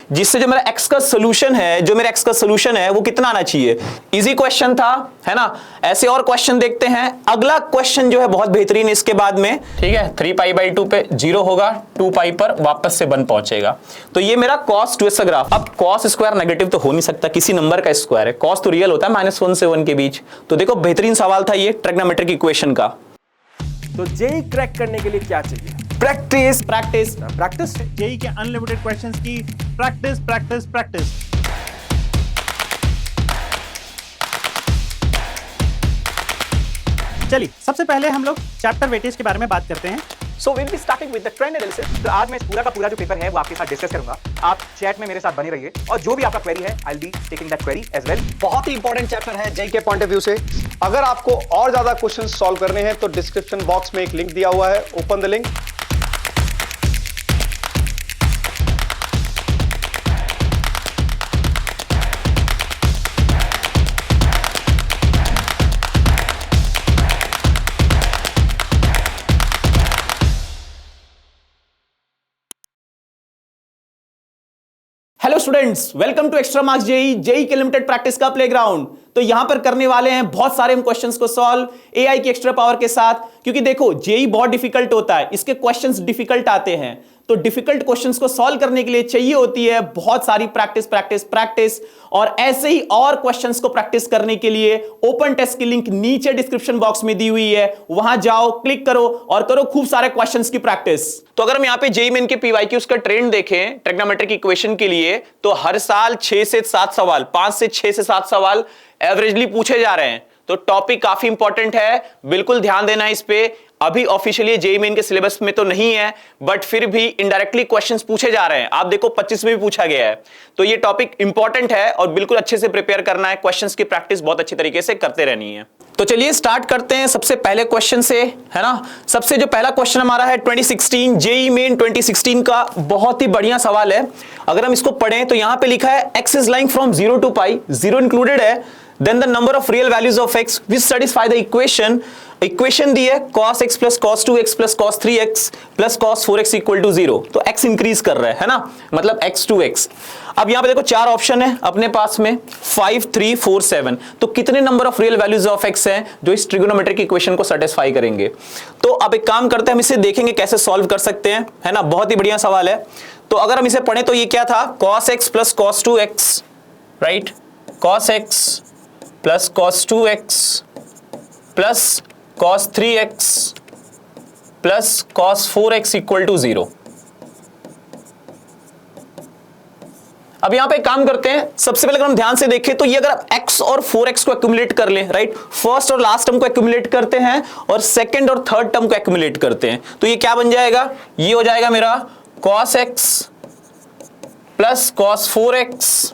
जिससे जो मेरा एक्स का सोल्यूशन है वो कितना आना चाहिए। इजी क्वेश्चन था, है ना। ऐसे और क्वेश्चन देखते हैं। अगला क्वेश्चन जो है बहुत बेहतरीन इसके बाद में, ठीक है। 3π/2 पे 0 होगा, 2π पर वापस से 1 पहुंचेगा। तो ये मेरा cos 2x का ग्राफ। अब cos स्क्वायर नेगेटिव तो हो नहीं सकता, किसी नंबर का स्क्वायर है। cos तो रियल होता है -1 से 1 के बीच। तो देखो बेहतरीन सवाल था ये ट्रिग्नोमेट्रिक इक्वेशन का। तो जेई क्रैक करने के लिए क्या चाहिए? प्रैक्टिस जेई के अनलिमिटेड क्वेश्चंस की प्रैक्टिस। चलिए सबसे पहले हम लोग चैप्टर वेटेज के बारे में बात करते हैं। So will be starting with the trend analysis. तो आज मैं पूरा का पूरा जो पेपर है वो आपके साथ डिस्कस करूंगा। आप चैट में मेरे साथ बने रहिए और जो भी आपका क्वेरी है I will be taking that query as well. बहुत ही इंपॉर्टेंट चैप्टर है जेई के पॉइंट ऑफ व्यू से। अगर आपको और ज्यादा क्वेश्चन सॉल्व करने हैं तो डिस्क्रिप्शन बॉक्स में एक लिंक दिया हुआ है, open the link. Hello students, welcome to extra marks JEE के लिमिटेड प्रैक्टिस का प्लेग्राउंड। तो यहां पर करने वाले हैं बहुत सारे हम क्वेश्चंस को सॉल्व एआई की एक्स्ट्रा पावर के साथ, क्योंकि देखो जेई बहुत डिफिकल्ट होता है, इसके क्वेश्चंस डिफिकल्ट आते हैं। तो डिफिकल्ट क्वेश्चंस को सॉल्व करने के लिए चाहिए होती है बहुत सारी प्रैक्टिस। और ऐसे ही और क्वेश्चंस को प्रैक्टिस करने के लिए ओपन टेस्ट की लिंक नीचे डिस्क्रिप्शन बॉक्स में दी हुई है, वहां जाओ, क्लिक करो और करो खूब सारे क्वेश्चंस की प्रैक्टिस। तो अगर हम यहां पे जेईई मेन के पीवाईक्यूज का ट्रेंड देखें ट्रिग्नोमेट्रिक इक्वेशन के लिए, तो हर साल 6 से 7 सवाल, 5 से 6 से 7 सवाल एवरेजली पूछे जा रहे हैं। तो टॉपिक काफी इंपॉर्टेंट है, बिल्कुल ध्यान देना इस पे। अभी ऑफिशियली जेईई मेन के सिलेबस में तो नहीं है, बट फिर भी इनडायरेक्टली क्वेश्चंस पूछे जा रहे हैं। आप देखो 25 में भी पूछा गया है। तो ये टॉपिक इंपॉर्टेंट है और बिल्कुल अच्छे से प्रिपेयर करना है। क्वेश्चंस की प्रैक्टिस बहुत अच्छी तरीके से करते रहनी है। तो चलिए स्टार्ट करते हैं सबसे पहले क्वेश्चन से, है ना। सबसे जो पहला क्वेश्चन हमारा है 2016 जेईई मेन 2016 का, बहुत ही बढ़िया सवाल है। अगर हम इसको पढ़ें तो यहां पे लिखा है x is lying from 0 to π, 0 included है। Then the number of real values of x which satisfy the equation दी है cos x plus cos 2x plus cos 3x plus cos 4x equal to 0। तो x increase कर रहा है ना, मतलब x 2x। अब यहां पे देखो 4 ऑप्शन है अपने पास में, 5 3 4 7। तो कितने number of real values of x हैं जो इस ट्रिगोनोमेट्रिक इक्वेशन को सेटिस्फाई करेंगे। तो अब एक काम करते हैं, हम इसे देखेंगे कैसे सॉल्व कर सकते हैं, है ना। बहुत ही बढ़िया सवाल है। तो अगर हम इसे पढ़ें तो ये क्या था, cos x plus cos 2x, right. cos x plus cos 2x plus cos 3x plus cos 4x equal to 0। अब यहां पे काम करते हैं। सबसे पहले अगर हम ध्यान से देखें तो ये अगर आप x और 4x को एक्यूमुलेट कर लें, राइट, फर्स्ट और लास्ट टर्म को एक्यूमुलेट करते हैं और सेकंड और थर्ड टर्म को एक्यूमुलेट करते हैं, तो ये क्या बन जाएगा, ये हो जाएगा मेरा cos x plus cos 4x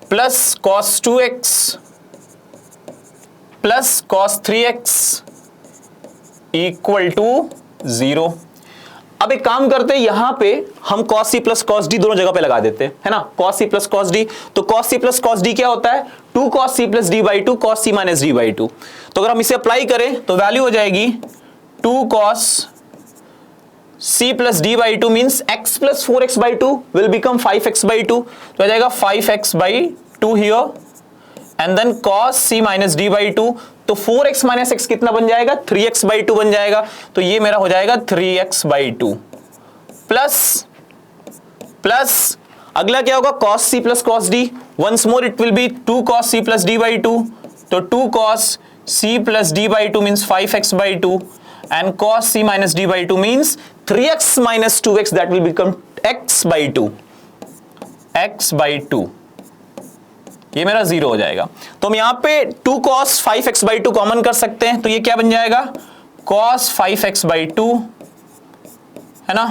plus cos 2x plus cos 3x equal to 0। अब एक काम करते हैं, यहां पे हम cos c plus cos d दोनों जगह पे लगा देते हैं, है ना। cos c plus cos d, तो cos c plus cos d क्या होता है, 2 cos c plus d/2 cos c minus d/2। तो अगर हम इसे अप्लाई करें तो वैल्यू हो जाएगी 2 cos c plus d/2 means x plus 4x/2 will become 5x/2। तो आ जाएगा 5x/2 here and then cos c minus d/2। तो 4x माइनस x कितना बन जाएगा, 3x/2 बन जाएगा। तो ये मेरा हो जाएगा 3x/2 प्लस अगला क्या होगा, cos c plus cos d। Once more it will be 2 cos c plus d/2। तो 2 cos c plus d/2 means 5x/2 and cos c minus d/2 means 3x minus 2x that will become x/2। ये मेरा 0 हो जाएगा। तो हम यहां पे 2 cos 5x/2 common कर सकते हैं, तो ये क्या बन जाएगा, cos 5x/2, है ना।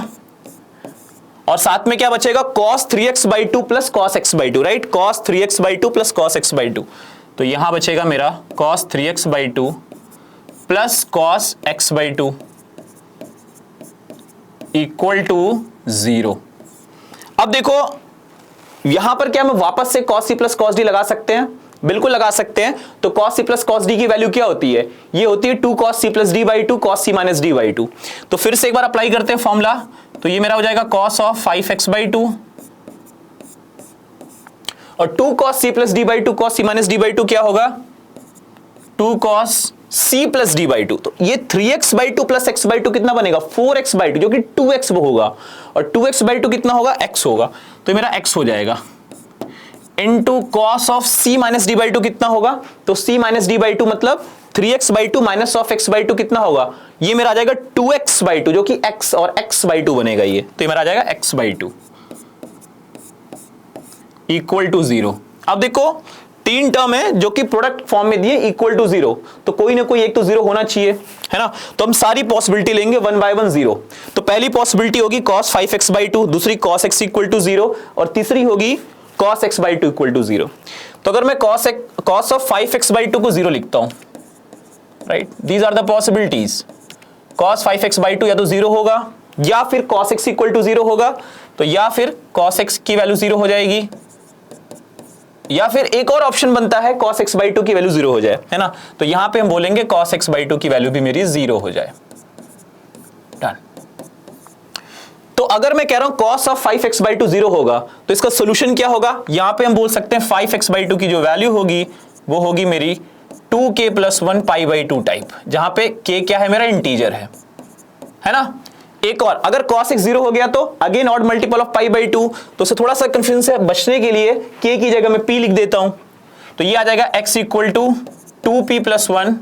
और साथ में क्या बचेगा, cos 3x/2 plus cos x/2, right, cos 3x/2 plus cos x/2। तो यहां बचेगा मेरा cos 3x/2 plus cos x/2 equal to 0। अब देखो यहां पर क्या हम वापस से cos c plus cos d लगा सकते हैं, बिल्कुल लगा सकते हैं। तो cos c plus cos d की वैल्यू क्या होती है, ये होती है 2 cos c plus d/2 cos c minus d/2। तो फिर से एक बार अप्लाई करते हैं फॉर्मूला। तो ये मेरा हो जाएगा cos ऑफ 5x/2 और 2 cos c plus D by two cos c minus D by two क्या होगा 2 cos c plus D by two. तो ये 3x/2 प्लस x/2 कितना बनेगा 4x/2 जो कि 2x होगा और 2x/2 कितना होगा x होगा। तो ये मेरा x हो जाएगा into cos of c minus D by two कितना होगा तो c minus D by two मतलब 3x/2 माइनस ऑफ x/2 कितना होगा ये मेरा आ जाएगा 2x/2 जो कि x और x/2 बनेगा ये। तो ये मेरा आ जाएगा x/2 इक्वल टू 0। अब देखो तीन टर्म है जो कि प्रोडक्ट फॉर्म में दिए इक्वल टू 0 तो कोई ना कोई एक तो 0 होना चाहिए है ना। तो हम सारी पॉसिबिलिटी लेंगे 1 बाय 1 0। तो पहली पॉसिबिलिटी होगी cos 5x/2 दूसरी cos x इक्वल टू 0 और तीसरी होगी cos x/2 इक्वल टू 0। तो अगर मैं cos ऑफ 5x/2 को 0 लिखता हूं right these are the possibilities cos 5x/2 या तो 0 होगा या फिर cos x इक्वल टू 0 होगा तो या फिर cos x की वैल्यू 0 हो जाएगी या फिर एक और ऑप्शन बनता है cos x/2 की वैल्यू 0 हो जाए है ना। तो यहां पे हम बोलेंगे cos x/2 की वैल्यू भी मेरी 0 हो जाए। डन। तो अगर मैं कह रहा हूं cos ऑफ 5x/2 0 होगा तो इसका सोल्यूशन क्या होगा यहां पे हम बोल सकते हैं 5x/2 की जो वैल्यू होगी वो होगी मेरी 2k + 1 π/2 टाइप जहां पे k क्या है मेरा इंटीजर है ना। एक और अगर cos x 0 हो गया तो अगेन ऑड मल्टीपल ऑफ π/2 तो उसे थोड़ा सा कंफ्यूजन से बचने के लिए k की जगह मैं p लिख देता हूं तो ये आ जाएगा x equal to 2p + 1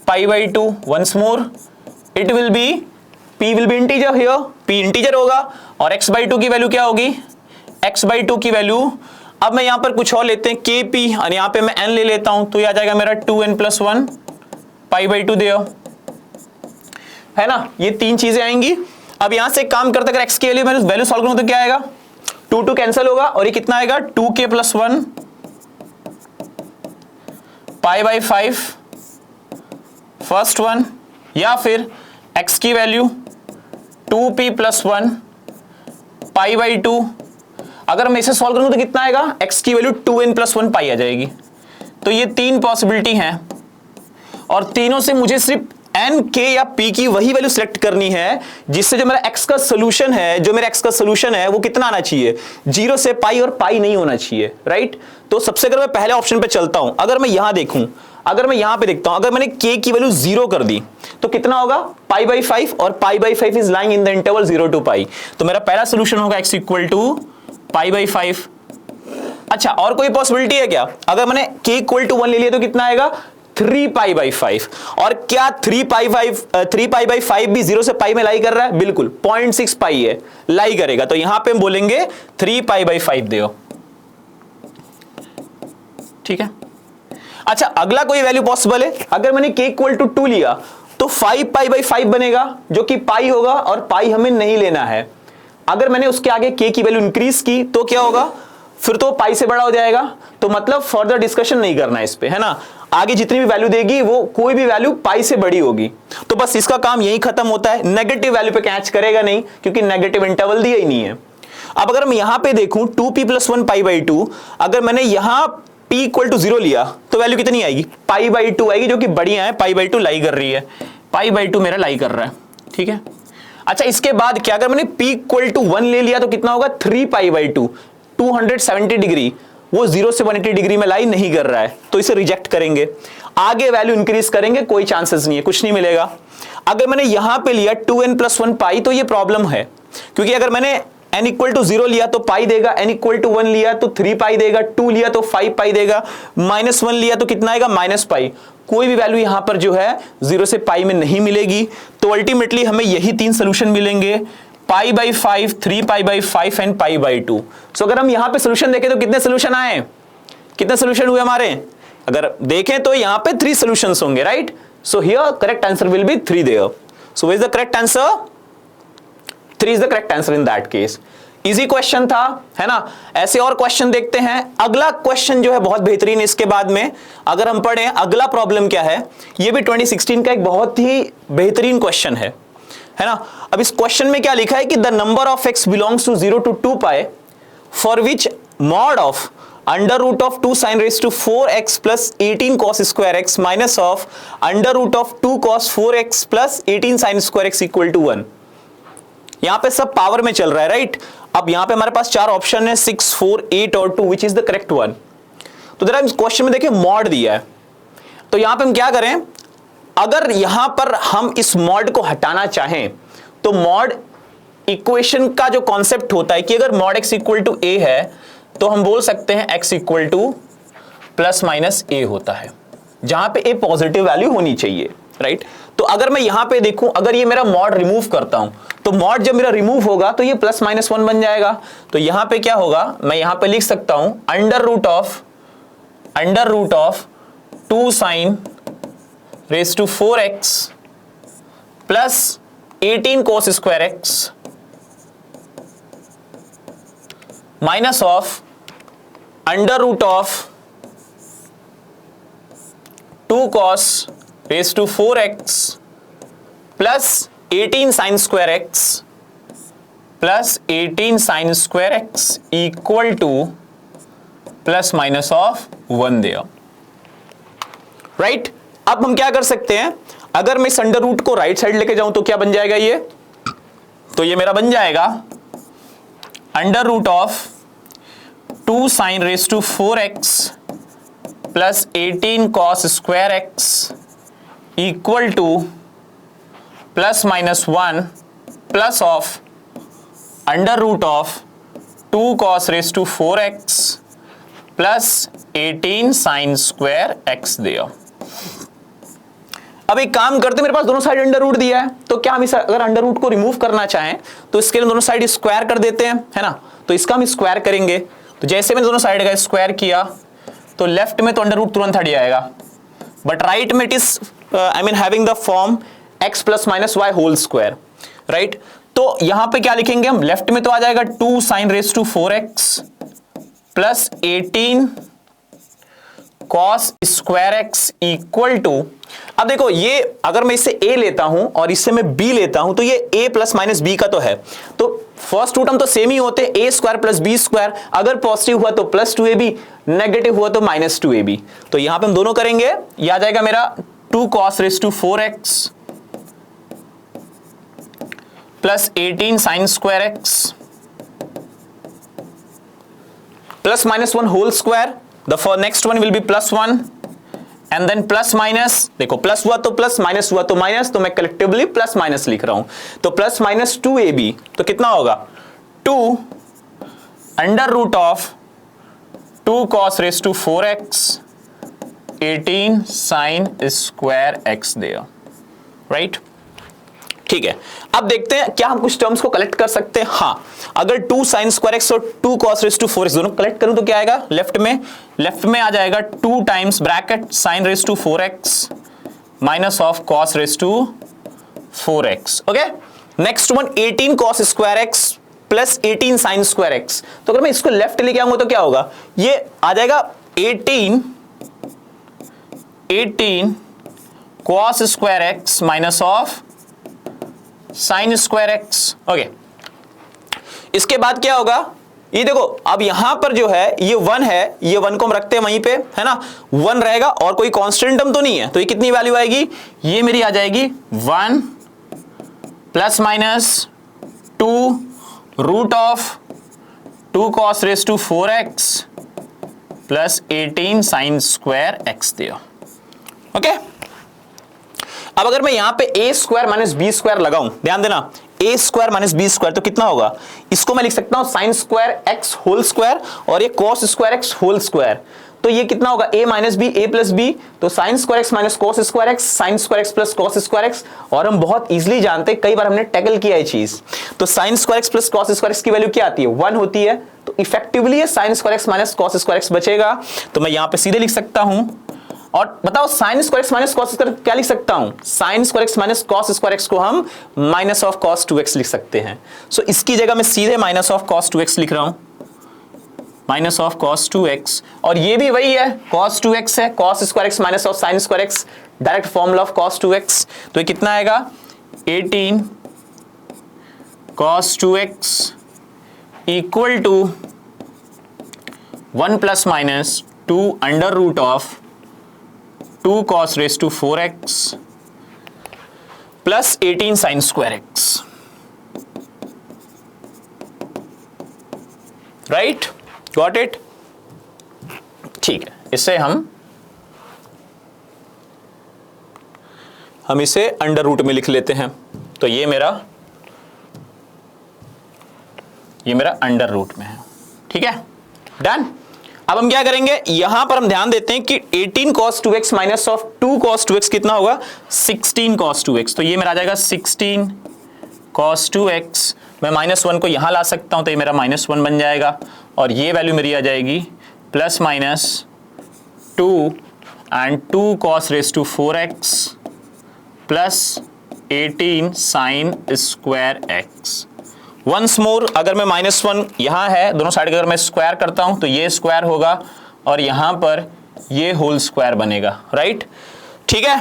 π/2 once more it will be p will be integer here p integer होगा और x/2 की वैल्यू क्या होगी x/2 की वैल्यू अब मैं यहां पर कुछ और लेते हैं kp और यहां पे मैं n ले लेता हूं तो ये आ जाएगा मेरा 2n + 1 π/2 देयर है ना। ये तीन चीजें आएंगी। अब यहां से एक काम करते अगर x के लिए मैं वैल्यू सॉल्व करूं तो क्या आएगा 2 कैंसिल होगा और ये कितना आएगा 2k + 1 π/5 फर्स्ट वन या फिर x की वैल्यू 2p + 1 π/2 अगर मैं इसे सॉल्व करूंगा तो कितना आएगा x की वैल्यू 2n + 1 पाई आ जाएगी। तो ये तीन पॉसिबिलिटी हैं और तीनों से मुझे सिर्फ n k या p की वही वैल्यू सिलेक्ट करनी है जिससे जो मेरा x का सोल्यूशन है वो कितना आना चाहिए 0 से पाई और पाई नहीं होना चाहिए राइट। तो सबसे अगर मैं पहले ऑप्शन पे चलता हूं अगर मैं यहां देखूं अगर मैं यहां पे देखता हूं अगर मैंने k की वैल्यू 0 कर दी तो कितना होगा π/5 और π/5 is lying in the interval 0 to pi. तो मेरा पहला सोल्यूशन होगा x इक्वल टू π/5। अच्छा और कोई पॉसिबिलिटी है क्या अगर मैंने k इक्वल टू 1 ले लिया तो कितना आएगा 3π/5 और क्या 3π/5 भी 0 से पाई में लाई कर रहा है बिल्कुल 0.6 पाई है लाई करेगा तो यहां पे हम बोलेंगे 3π/5 दो ठीक है। अच्छा अगला कोई वैल्यू पॉसिबल है अगर मैंने k इक्वल टू 2 लिया तो 5π/5 बनेगा जो कि पाई होगा और पाई हमें नहीं लेना है। अगर मैंने उसके आगे k की वैल्यू इंक्रीज की तो क्या होगा फिर तो पाई से बड़ा हो जाएगा तो मतलब फर्दर डिस्कशन नहीं करना है इस पे है ना। आगे जितनी भी वैल्यू देगी वो कोई भी वैल्यू पाई से बड़ी होगी तो बस इसका काम यही खत्म होता है नेगेटिव वैल्यू पे कैच करेगा नहीं क्योंकि नेगेटिव इंटरवल दिया ही नहीं है। अब अगर मैं यहां पे देखूं 2p + 1 π/2 अगर मैंने यहां p इक्वल टू 0 लिया तो वैल्यू कितनी आएगी π/2 आएगी जो कि बढ़िया है π/2 लाई कर रही है π/2 मेरा लाई कर रहा है ठीक है। अच्छा इसके बाद क्या अगर मैंने p इक्वल टू 1 ले लिया तो कितना होगा 3π/2 270 डिग्री वो 0 से 180 डिग्री में लाई नहीं कर रहा है तो इसे रिजेक्ट करेंगे। आगे वैल्यू इंक्रीज करेंगे कोई चांसेस नहीं है कुछ नहीं मिलेगा। अगर मैंने यहां पे लिया 2n + 1 पाई तो ये प्रॉब्लम है क्योंकि अगर मैंने n इक्वल टू 0 लिया तो पाई देगा n इक्वल टू 1 लिया तो 3 पाई देगा 2 लिया तो 5 पाई देगा -1 लिया तो कितना आएगा -पाई। कोई भी वैल्यू यहां पर जो है 0 से पाई में नहीं मिलेगी तो अल्टीमेटली हमें यही तीन सोल्यूशन मिलेंगे π/5 3π/5 एंड π/2। सो अगर हम यहां पे सोल्यूशन देखें तो कितने सोल्यूशन आए कितने सोल्यूशन हुए हमारे अगर देखें तो यहां पे 3 सॉल्यूशंस होंगे right. So here correct answer will be 3 there. So what is the correct answer 3 is the correct answer in that case. Easy question था है ना। ऐसे और क्वेश्चन देखते हैं। अगला क्वेश्चन जो है बहुत बेहतरीन इसके बाद में अगर हम पढ़ें अगला प्रॉब्लम क्या है ये भी 2016 का एक बहुत ही बेहतरीन क्वेश्चन है ना। अब इस क्वेश्चन में क्या लिखा है कि the number of x belongs to 0 to 2 pi for which mod of √2 sin raised to 4x plus 18 cos square x minus of √2 cos 4x plus 18 sin square x equal to 1 यहां पे सब power में चल रहा है, right. अब यहां पे हमारे पास 4 ऑप्शन है, 6, 4, 8 और 2, which is the correct one. तो जरा इस क्वेश्चन में देखिए मॉड दिया है, तो यहां पे हम क्या करें, अगर यहां पर हम इस मॉड को हटाना चाहें तो मॉड इक्वेशन का जो कॉन्सेप्ट होता है कि अगर mod x equal to a है तो हम बोल सकते हैं x equal to plus minus a होता है, जहां पे ए पॉजिटिव वैल्यू होनी चाहिए, राइट। तो अगर मैं यहां पे देखूं, अगर ये मेरा मॉड रिमूव करता हूं तो मॉड जब मेरा रिमूव होगा तो ये प्लस माइनस 1 बन जाएगा। तो यहां पे क्या होगा, मैं यहां पे लिख सकता हूं under root of 2 sine raise to 4x plus 18 cos square x minus of under root of 2 cos raise to 4x plus 18 sine square x plus 18 sine square x equal to plus minus of 1 there, right. अब हम क्या कर सकते हैं, अगर मैं इस under root को राइट साइड लेके जाऊं तो क्या बन जाएगा ये, तो ये मेरा बन जाएगा under root of 2 sine raise to 4x plus 18 cos square x equal to plus minus 1 plus of under root of 2 cos raise to 4x plus 18 sine square x दिया। अब एक काम करते, मेरे पास दोनों साइड अंडर रूट दिया है, तो क्या हम इस अगर अंडर रूट को रिमूव करना चाहें तो इसके लिए दोनों साइड स्क्वायर कर देते हैं, है ना। तो इसका हम स्क्वायर करेंगे, तो जैसे मैंने दोनों साइड का स्क्वायर किया तो लेफ्ट में तो अंडर रूट तुरंत हट जाएगा, बट राइट में it is I mean having the form x plus minus y whole square, right. तो यहां पे क्या लिखेंगे हम, लेफ्ट में तो आ जाएगा 2 sine raise to 4x plus 18 cos square x equal to, अब देखो ये अगर मैं इससे a लेता हूं और इससे मैं b लेता हूं तो ये a प्लस माइनस b का तो है, तो फर्स्ट रूट हम तो सेम ही होते हैं, a square plus b square, अगर पॉजिटिव हुआ तो प्लस 2ab, नेगेटिव हुआ तो माइनस 2ab। तो यहां पे हम दोनों करेंगे, ये आ जाएगा मेरा 2 cos raise to 4x plus 18 sine square x plus minus 1 whole square, the next one will be plus 1 and then plus minus, देखो प्लस हुआ तो प्लस, माइनस हुआ तो माइनस, तो मैं कलेक्टिवली प्लस माइनस लिख रहा हूं, तो प्लस माइनस 2ab, तो कितना होगा 2 under root of 2 cos raise to 4x 18 sine square x there, right. ठीक है, अब देखते हैं क्या हम कुछ टर्म्स को कलेक्ट कर सकते हैं। हाँ, अगर 2 साइन स्क्वायर एक्स और 2 cos रेज टू 4x दोनों कलेक्ट करूं तो क्या आएगा, लेफ्ट में आ जाएगा 2 times bracket sine raise to 4x minus of cos raise to 4x, okay. Next one 18 cos square x plus 18 sine square x, तो अगर मैं इसको लेफ्ट लेके आऊंगा तो क्या होगा, ये आ जाएगा 18 cos square x minus of sine square x, okay. इसके बाद क्या होगा, ये देखो अब यहां पर जो है ये 1 है, ये 1 को हम रखते हैं वहीं पे, है ना, 1 रहेगा और कोई कांस्टेंट टर्म तो नहीं है, तो ये कितनी वैल्यू आएगी, ये मेरी आ जाएगी 1 plus minus 2 root of 2 cos raise to 4x plus 18 sine square x दिया, ओके। अब अगर मैं यहां पे a square minus b square लगाऊं, ध्यान देना a square minus b square, तो कितना होगा, इसको मैं लिख सकता हूं sine square x whole square और ये cos square x whole square, तो ये कितना होगा a minus b a plus b, तो sign square x minus cos square x, sign square x plus cos square x, और हम बहुत इजीली जानते हैं, कई बार हमने टैकल किया है चीज, तो sign square x plus cos square x की वैल्यू क्या आती है, 1 होती है, तो इफेक्टिवली ये sign square x minus cos square x बचेगा, तो मैं यहां पे सीधे लिख सकता हूं, और बताओ sign square x minus cos square क्या लिख सकता हूं, sine square x minus cos square x को हम माइनस ऑफ cos 2x लिख सकते हैं, सो इसकी जगह मैं सीधे माइनस ऑफ cos 2x लिख रहा हूं, माइनस ऑफ cos 2x, और ये भी वही है cos 2x है, cos square x minus of sine square x, direct formula of cos 2x, तो ये कितना आएगा 18 cos 2x equal to 1 plus minus 2 under root of 2 cos raise to 4x plus 18 sine square x, right, got it. ठीक है, इसे हम इसे under root में लिख लेते हैं। तो ये मेरा अंडर रूट में है। ठीक है, डन। अब हम क्या करेंगे, यहां पर हम ध्यान देते हैं कि 18 cos 2x minus of 2 cos 2x कितना होगा, 16 cos 2x। तो ये मेरा आ जाएगा 16 cos 2x। मैं -1 को यहां ला सकता हूं, तो ये मेरा -1 बन जाएगा, और ये वैल्यू मेरी आ जाएगी plus minus 2 and 2 cos raise to 4x plus 18 sine square x। Once more, अगर मैं -1 यहां है, दोनों साइड का अगर मैं स्क्वायर करता हूं तो ये स्क्वायर होगा और यहां पर ये होल स्क्वायर बनेगा, राइट। ठीक है,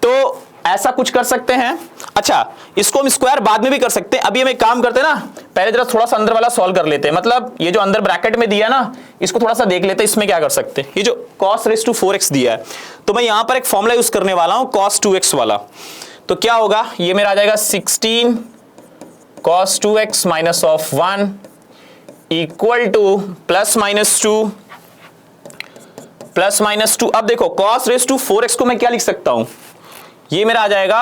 तो ऐसा कुछ कर सकते हैं। अच्छा, इसको हम स्क्वायर बाद में भी कर सकते हैं। अभी हम एक काम करते हैं ना, पहले जरा थोड़ा सा अंदर वाला सॉल्व कर लेते हैं। मतलब ये जो अंदर ब्रैकेट में दिया ना, इसको थोड़ा सा देख लेते हैं, इसमें क्या कर सकते हैं। ये जो cos रेज टू 4x दिया है, तो मैं यहां पर एक फॉर्मूला यूज करने वाला हूं cos 2x वाला। तो क्या होगा, ये मेरा आ जाएगा 16 cos 2x minus of 1 equal to plus minus 2। अब देखो cos रेज टू 4x को मैं क्या लिख सकता हूं, ये मेरा आ जाएगा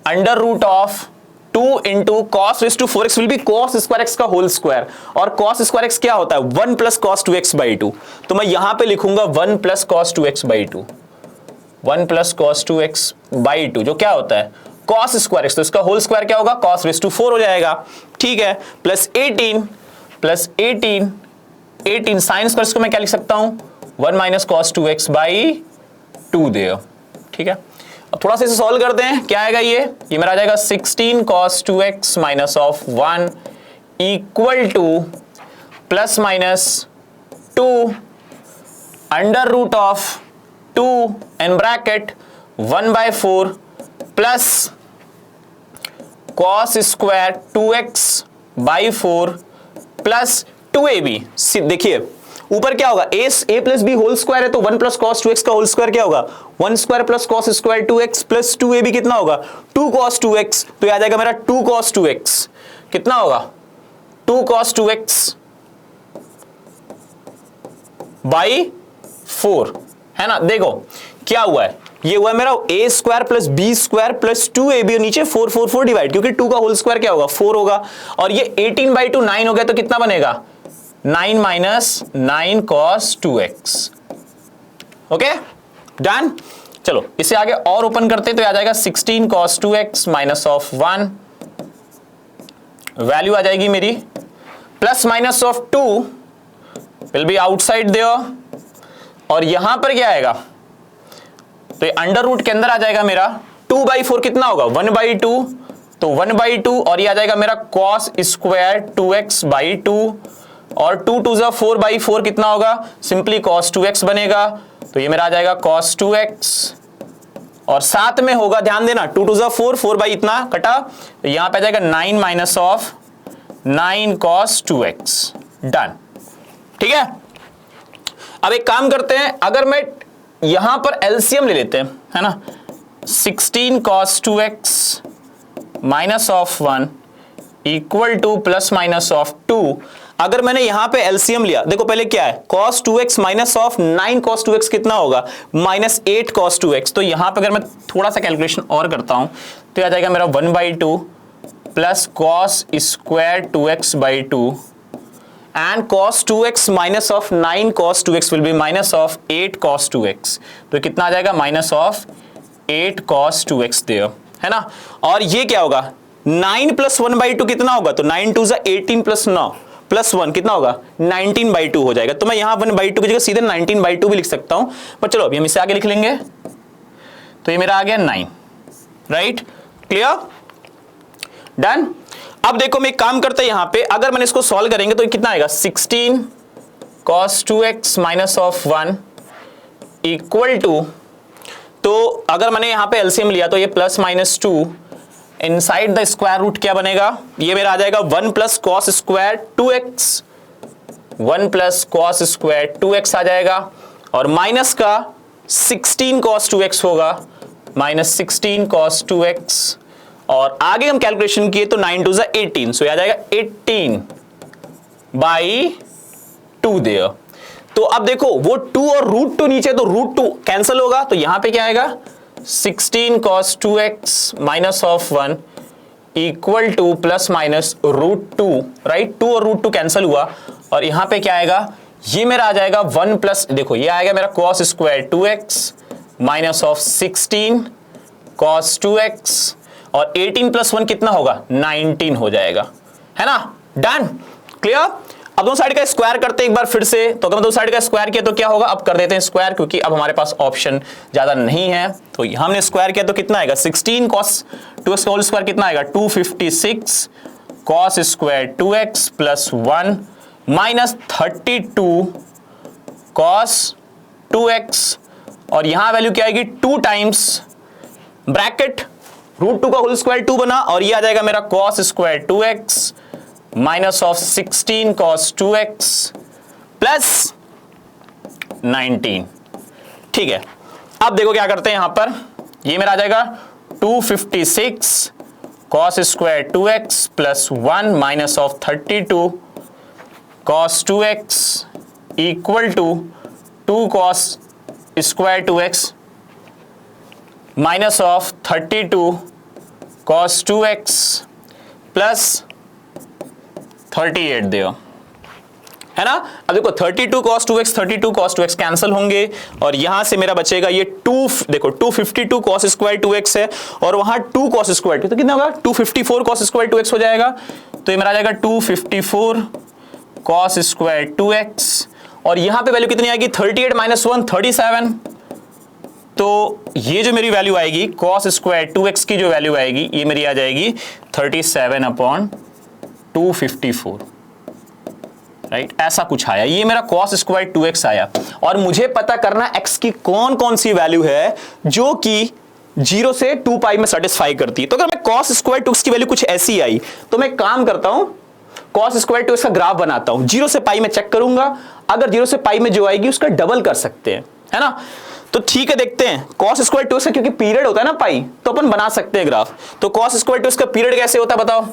under root of 2 into cos raise to 4x will be cos square x का होल स्क्वायर, और cos स्क्वायर x क्या होता है, 1 प्लस cos 2x बाई 2। तो मैं यहां पे लिखूंगा 1 plus cos 2x by 2, 1 plus cos 2x by 2, जो क्या होता है cos स्क्वायर x। तो इसका होल स्क्वायर क्या होगा, cos रेज टू 4 हो जाएगा। ठीक है, प्लस 18 साइन स्क्वायर को मैं क्या लिख सकता हूं, 1 minus cos 2x by 2 there. ठीक है, अब थोड़ा सा इसे सॉल्व करते हैं, क्या आएगा ये मेरा आ जाएगा 16 cos 2x minus of 1 equal to plus minus 2 under root of 2 in bracket 1/4 plus cos square 2x by 4 plus 2ab। देखिए ऊपर क्या होगा, a plus b whole square है, तो 1 प्लस cos 2x का होल स्क्वायर क्या होगा, 1 square plus cos square 2x plus 2ab कितना होगा, 2 cos 2x। तो आ जाएगा मेरा 2 cos 2x कितना होगा, 2 cos 2x बाई 4, है ना। देखो क्या हुआ है, ये हुआ है मेरा a square plus b square plus 2ab, और नीचे 4 डिवाइड, क्योंकि 2 का होल स्क्वायर क्या होगा, 4 होगा, और ये 18/2 9 हो गया, तो कितना बनेगा 9 minus 9 cos 2x। Okay, done. चलो इसे आगे और ओपन करते हैं, तो आ जाएगा 16 cos 2x minus of 1, value आ जाएगी मेरी plus minus of 2 will be outside there, और यहां पर क्या आएगा, तो ये अंडर रूट के अंदर आ जाएगा मेरा 2/4 कितना होगा, 1/2, तो 1/2, और ये आ जाएगा मेरा cos स्क्वायर 2x बाई 2, और 2 2 4/4 कितना होगा, सिंपली cos 2x बनेगा। तो ये मेरा आ जाएगा cos 2x, और साथ में होगा, ध्यान देना, 2 2 4 बाई इतना कटा, तो यहां पे आ जाएगा 9 minus of 9 cos 2x। Done. ठीक है, अब एक काम करते हैं, अगर मैं यहां पर एलसीएम ले लेते हैं, है ना, 16 cos 2x minus of 1 equal to plus minus of 2। अगर मैंने यहां पे एलसीएम लिया, देखो पहले क्या है, cos 2x minus of 9 cos 2x कितना होगा, माइनस 8 cos 2x। तो यहां पे अगर मैं थोड़ा सा कैलकुलेशन और करता हूं, तो आ जाएगा मेरा 1/2 plus cos square 2x by 2, and cos 2x minus of 9 cos 2x will be minus of 8 cos 2x। तो कितना आ जाएगा, minus of 8 cos 2x there, है ना। और ये क्या होगा, 9 प्लस 1/2 कितना होगा, तो 9 2 18 प्लस 9 प्लस 1 कितना होगा, 19/2 हो जाएगा। तो मैं यहां 1/2 की जगह सीधे 19/2 भी लिख सकता हूं, पर चलो अभी हम इसे आगे लिख लेंगे। तो ये मेरा आ गया 9, राइट, क्लियर, डन। अब देखो मैं एक काम करते हैं, यहां पे अगर मैंने इसको सॉल्व करेंगे तो ये कितना आएगा, 16 cos 2x minus of 1 equal to, तो अगर मैंने यहां पे एलसीएम लिया तो ये plus minus 2 inside the square root क्या बनेगा, ये मेरा आ जाएगा 1 plus cos square 2x, 1 plus cos square 2x आ जाएगा, और माइनस का 16 cos 2x होगा, माइनस 16 cos 2x, और आगे हम कैलकुलेशन किए तो 9 2 18, सो आ जाएगा 18 बाई 2 देयर। तो अब देखो वो 2 और √2 नीचे, तो √2 कैंसिल होगा, तो यहां पे क्या आएगा 16 cos 2x minus of 1 equal to plus minus √2, right. 2 और √2 कैंसिल हुआ और यहां पे क्या आएगा, ये मेरा आ जाएगा 1 प्लस, देखो ये आएगा मेरा cos square 2x minus of 16 cos 2x और 18 प्लस 1 कितना होगा 19 हो जाएगा, है ना। Done, clear. अब दोनों साइड का स्क्वायर करते हैं एक बार फिर से, तो अगर दोनों साइड का स्क्वायर किया तो क्या होगा, अब कर देते हैं स्क्वायर, क्योंकि अब हमारे पास ऑप्शन ज्यादा नहीं है। तो हमने स्क्वायर किया तो कितना आएगा 16 cos 2x का होल स्क्वायर कितना आएगा 256 cos square 2x plus 1 minus 32 cos 2x और यहां वैल्यू क्या आएगी 2 टाइम्स ब्रैकेट √2 का होल स्क्वायर 2 बना और ये आ जाएगा मेरा cos square 2x minus of 16 cos 2x plus 19। ठीक है, अब देखो क्या करते हैं यहां पर, ये मेरा आ जाएगा 256 cos square 2x plus 1 minus of 32 cos 2x equal to 2 cos square 2x minus of 32 cos 2x plus 38 देगा, है ना। अब देखो 32 cos 2x 32 cos 2x cancel होंगे और यहां से मेरा बचेगा ये 2, देखो 252 cos स्क्वायर 2x है और वहां 2 cos स्क्वायर 2, तो कितना होगा 254 cos स्क्वायर 2x हो जाएगा। तो ये मेरा आ जाएगा 254 cos स्क्वायर 2x और यहां पे वैल्यू कितनी आएगी 38 माइनस 1 37। तो ये जो मेरी वैल्यू आएगी cos स्क्वायर 2x की जो वैल्यू आएगी ये मेरी आ जाएगी 37/254, राइट। ऐसा कुछ आया, ये मेरा cos स्क्वायर 2x आया और मुझे पता करना x की कौन कौन सी वैल्यू है जो कि 0 से 2 पाई में सेटिस्फाई करती है। तो अगर मैं cos स्क्वायर 2x की वैल्यू कुछ ऐसी आई तो मैं काम करता हूं cos स्क्वायर 2x का ग्राफ बनाता हूं, 0 से पाई में चेक करूंगा, अगर 0 से पाई में जो आएगी उसका डबल कर सकते हैं, है ना। तो ठीक है, देखते हैं cos स्क्वायर 2x का क्योंकि पीरियड होता है ना पाई, तो अपन बना सकते हैं ग्राफ। तो cos स्क्वायर 2x का पीरियड कैसे होता है बताओ,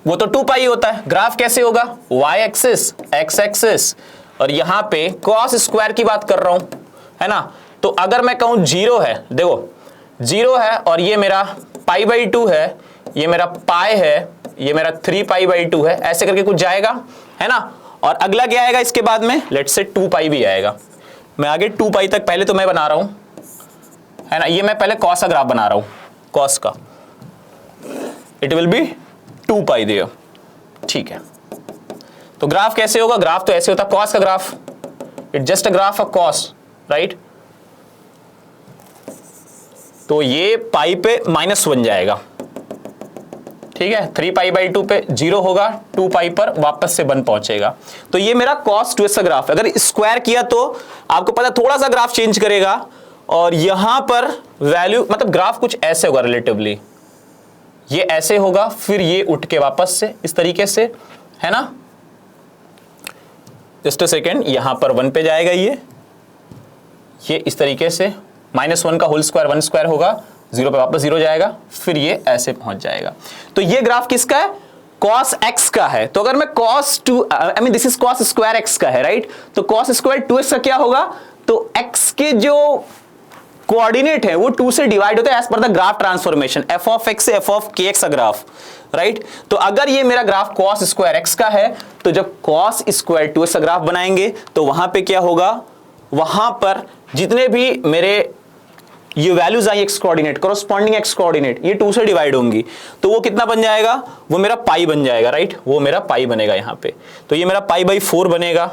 वो तो 2 पाई होता है। ग्राफ कैसे होगा y एक्सिस x एक्सिस और यहां पे cos स्क्वायर की बात कर रहा हूं, है ना। तो अगर मैं कहूं 0 है, देखो 0 है और ये मेरा π/2 है, ये मेरा पाई है, ये मेरा 3π/2 है, ऐसे करके कुछ जाएगा, है ना। और अगला क्या आएगा इसके बाद में, लेट्स से 2 पाई भी आएगा। मैं आगे 2 पाई तक पहले तो मैं बना रहा हूं, है ना। ये मैं पहले cos का ग्राफ बना रहा हूं, cos का, it will be 2 pi there, ठीक है। तो ग्राफ कैसे होगा, ग्राफ तो ऐसे होता है cos का graph, it just a graph of cos, right. तो ये पाई पे -1 जाएगा, ठीक है। 3π/2 पे 0 होगा, 2 पाई पर वापस से 1 पहुंचेगा। तो ये मेरा cos 2x का ग्राफ है। अगर स्क्वायर किया तो आपको पता थोड़ा सा ग्राफ चेंज करेगा और यहां पर वैल्यू मतलब ग्राफ कुछ ऐसे होगा रिलेटिवली, ये ऐसे होगा फिर ये उठ के वापस से इस तरीके से, है ना। जस्ट अ सेकेंड, यहां पर 1 पे जाएगा, ये इस तरीके से -1 का होल स्क्वायर 1 स्क्वायर होगा, 0 पे वापस 0 जाएगा, फिर ये ऐसे पहुंच जाएगा। तो ये ग्राफ किसका है, cos x का है। तो अगर मैं this is cos square x का है, राइट। तो cos स्क्वायर 2x का क्या होगा, तो x के जो कोऑर्डिनेट है वो 2 से डिवाइड होता है as per the graph transformation, f of x से f ऑफ kx का ग्राफ, राइट। तो अगर ये मेरा ग्राफ cos स्क्वायर x का है तो जब cos स्क्वायर 2x का ग्राफ बनाएंगे तो वहां पे क्या होगा, वहां पर जितने भी मेरे ये वैल्यूज आई x coordinate, corresponding x coordinate, ये 2 से डिवाइड होंगी तो वो कितना बन जाएगा, वो मेरा पाई बन जाएगा, राइट। वो मेरा पाई बनेगा यहां पे। तो ये मेरा π/4 बनेगा,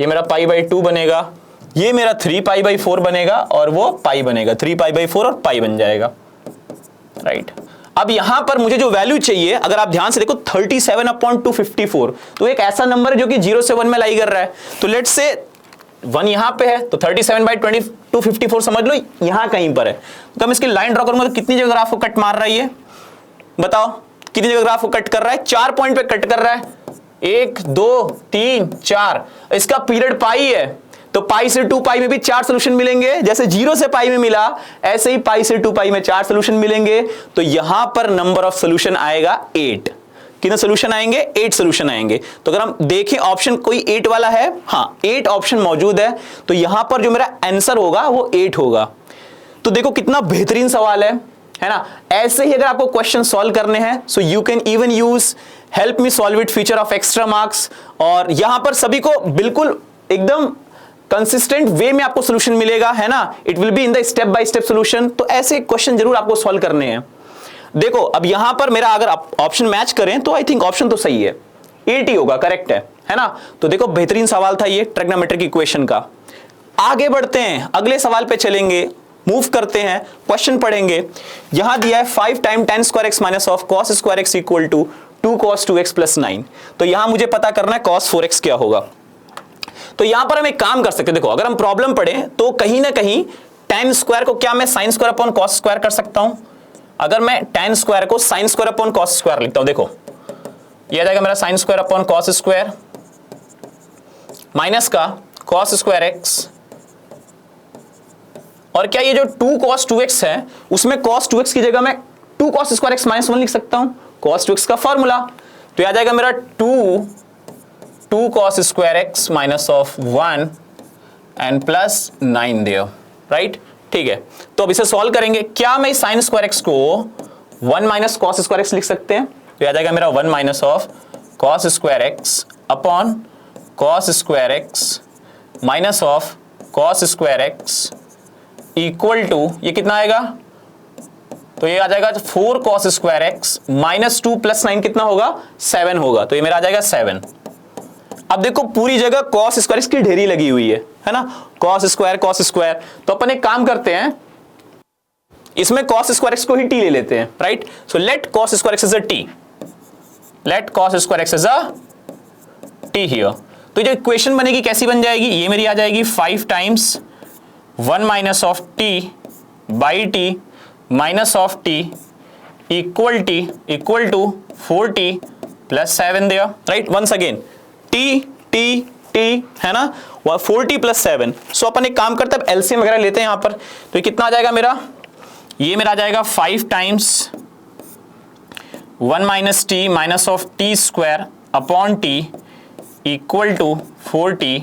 ये मेरा π/2 बनेगा, ये मेरा 3π/4 बनेगा और वो पाई बनेगा, 3π/4 और पाई बन जाएगा, राइट। अब यहां पर मुझे जो वैल्यू चाहिए, अगर आप ध्यान से देखो 37/254, तो एक ऐसा नंबर है जो कि 0 से 1 में लाई कर रहा है। तो लेट्स से 1 यहां पे है तो 37/254 समझ लो यहां कहीं पर है। तो हम इसकी लाइन ड्रॉ करूंगा तो कितनी जगह ग्राफ को कट मार रहा है, ये बताओ कितनी जगह ग्राफ को कट कर रहा है, 4 पॉइंट पे कट कर रहा है, 1 2 3 4। इसका पीरियड पाई है तो पाई से 2 पाई में भी 4 सोल्यूशन मिलेंगे, जैसे 0 से पाई में मिला ऐसे ही पाई से 2 पाई में 4 सोल्यूशन मिलेंगे। तो यहां पर नंबर ऑफ सोल्यूशन आएगा 8, कितने सोल्यूशन आएंगे, 8 सोल्यूशन आएंगे। तो अगर हम देखें ऑप्शन कोई 8 वाला है, हाँ 8 ऑप्शन मौजूद है, तो यहां पर जो मेरा आंसर होगा वो 8 होगा। तो देखो कितना बेहतरीन सवाल है ना। ऐसे ही अगर आपको क्वेश्चन सॉल्व करने हैं so you can even use help me solve it feature of extra marks, और यहां पर सभी को बिल्कुल एकदम कंसिस्टेंट वे में आपको सोल्यूशन मिलेगा, है ना। It will be in the step by step solution. तो ऐसे क्वेश्चन जरूर आपको सॉल्व करने हैं। देखो अब यहां पर मेरा अगर आप ऑप्शन मैच करें तो आई थिंक ऑप्शन तो सही है, 8 ही होगा, करेक्ट है ना। तो देखो बेहतरीन सवाल था ये ट्रिग्नोमेट्रिक इक्वेशन का। आगे बढ़ते हैं, अगले सवाल पे चलेंगे, मूव करते हैं, क्वेश्चन पढ़ेंगे। यहां दिया है 5 time tan square x minus of cos square x equal to 2 cos 2x plus 9। तो यहां मुझे पता करना है cos 4x क्या होगा। तो यहां पर हम एक काम कर सकते हैं, देखो अगर हम प्रॉब्लम पढ़ें तो कहीं ना कहीं tan स्क्वायर को क्या मैं sin square upon cos square कर सकता हूं। अगर मैं tan स्क्वायर को sin square upon cos square लिखता हूं, देखो यह आ जाएगा मेरा sin square upon cos square minus का cos स्क्वायर x, और क्या ये जो 2 cos 2x है उसमें cos 2x की जगह मैं 2 cos स्क्वायर x माइनस 1 लिख सकता हूं, cos 2x का फॉर्मूला। तो यह आ जाएगा मेरा 2 cos square x minus of 1 and plus 9 there, right. ठीक है, तो अब इसे सॉल्व करेंगे। क्या मैं sin स्क्वायर x को 1 माइनस cos स्क्वायर x लिख सकते हैं। तो यह आ जाएगा मेरा 1 minus of cos square x upon cos square x minus of cos square x equal to ये कितना आएगा, तो ये आ जाएगा 4 cos square x minus 2 plus 9 कितना होगा, 7 होगा। तो ये मेरा आ जाएगा 7। अब देखो पूरी जगह cos स्क्वायर x की ढेरी लगी हुई है ना, cos स्क्वायर। तो अपन एक काम करते हैं, इसमें cos स्क्वायर x को ही t ले लेते हैं, right. So let cos square x is a t, let cos square x is a t here. तो जो इक्वेशन बनेगी कैसी बन जाएगी, ये मेरी आ जाएगी 5 times 1 minus of t by t minus of t equal to 4t plus 7 there, right. Once again t है ना, 4t प्लस 7। सो अपन एक काम करते हैं एलसीएम वगैरह लेते हैं यहां पर। तो कितना आ जाएगा मेरा, ये मेरा आ जाएगा 5 times 1 minus t minus of t square upon t equal to 4t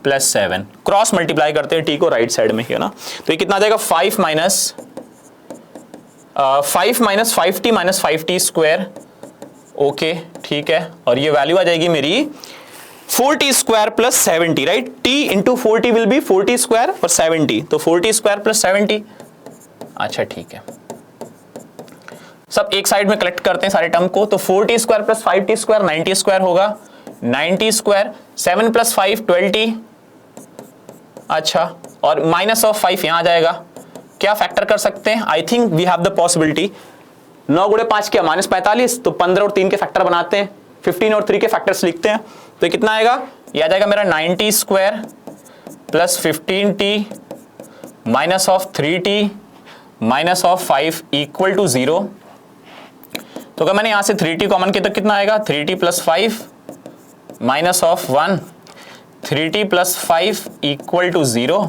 plus 7। Cross multiply करते हैं टी को राइट साइड में, है ना। तो ये कितना आ जाएगा 5 minus 5t minus 5t square, okay ठीक है। और ये वैल्यू आ जाएगी मेरी 4t square plus 7t, right. t into 4t will be 4t square और 7t, तो 4t स्क्वायर प्लस 7t। अच्छा ठीक है, सब एक साइड में कलेक्ट करते हैं सारे टर्म को। तो 4t square plus 5t square 90 square होगा, 90 स्क्वायर 7 प्लस 5 12t। अच्छा, और माइनस ऑफ 5 यहां आ जाएगा। क्या फैक्टर कर सकते हैं, I think we have the possibility. 9 गुणे 5 क्या माइनस 45, तो 15 और 3 के फैक्टर बनाते हैं, 15 और 3 के फैक्टर्स लिखते हैं। तो ये कितना आएगा, ये आ जाएगा मेरा 90 square plus 15t minus of 3t minus of 5 equal to 0। तो अगर मैंने यहां से 3t कॉमन किया तो कितना आएगा, 3t plus 5 minus of 1, 3t plus 5 equal to 0।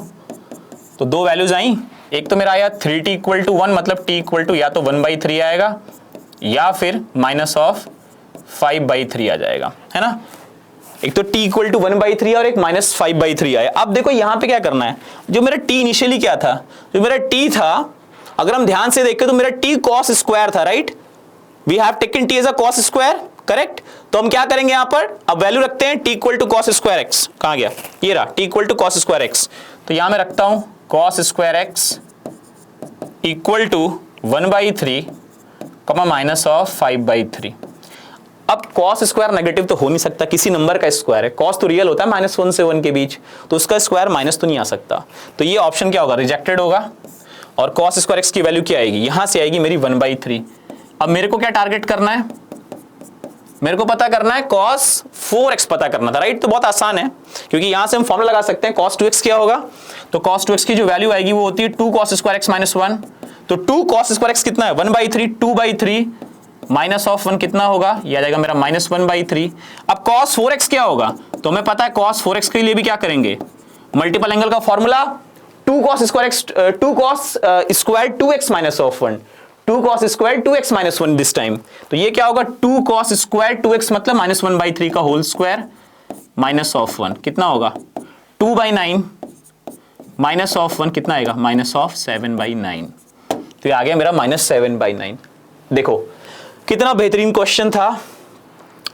तो दो वैल्यूज आई, एक तो मेरा आया 3t इक्वल टू 1, मतलब t इक्वल टू या तो 1/3 आएगा या फिर माइनस ऑफ 5/3 आ जाएगा, है ना। एक तो t इक्वल टू 1/3 और एक माइनस 5/3 आया। अब देखो यहां पे क्या करना है, जो मेरा t इनिशियली क्या था, जो मेरा t था, अगर हम ध्यान से देखें तो मेरा t cos स्क्वायर था, right. We have taken t as a cos square, correct. तो हम क्या करेंगे यहां पर, अब वैल्यू रखते हैं t equal to cos square x। कहां गया, ये रहा t equal to cos square x। तो यहां मैं रखता हूं cos square x equal to 1/3 minus of 5/3। अब cos स्क्वायर नेगेटिव तो हो नहीं सकता, किसी नंबर का स्क्वायर है, cos तो रियल होता है -1 से 1 के बीच, तो उसका स्क्वायर माइनस तो नहीं आ सकता। तो ये ऑप्शन क्या होगा, रिजेक्टेड होगा। और cos स्क्वायर x की वैल्यू क्या आएगी, यहां से आएगी मेरी 1/3। अब मेरे को क्या टारगेट करना है, मेरे को पता करना है cos 4x पता करना था, राइट। तो बहुत आसान है, क्योंकि यहां से हम फॉर्मूला लगा सकते हैं cos 2x क्या होगा। तो cos 2x की जो वैल्यू आएगी वो होती है 2 cos स्क्वायर x माइनस 1। तो 2 cos स्क्वायर x कितना है, 1/3, 2/3 माइनस ऑफ 1 कितना होगा, ये आ जाएगा मेरा -1/3। अब cos 4x क्या होगा, तो हमें पता है cos 4x के लिए भी क्या करेंगे, मल्टीपल एंगल का formula 2 cos square 2x minus of 1, 2 cos square 2x minus 1 this time. तो ये क्या होगा 2 cos स्क्वायर 2x मतलब -1/3 का होल स्क्वायर माइनस ऑफ 1 कितना होगा 2/9 माइनस ऑफ 1 कितना आएगा -7/9। तो ये आ गया मेरा -7/9। देखो कितना बेहतरीन क्वेश्चन था।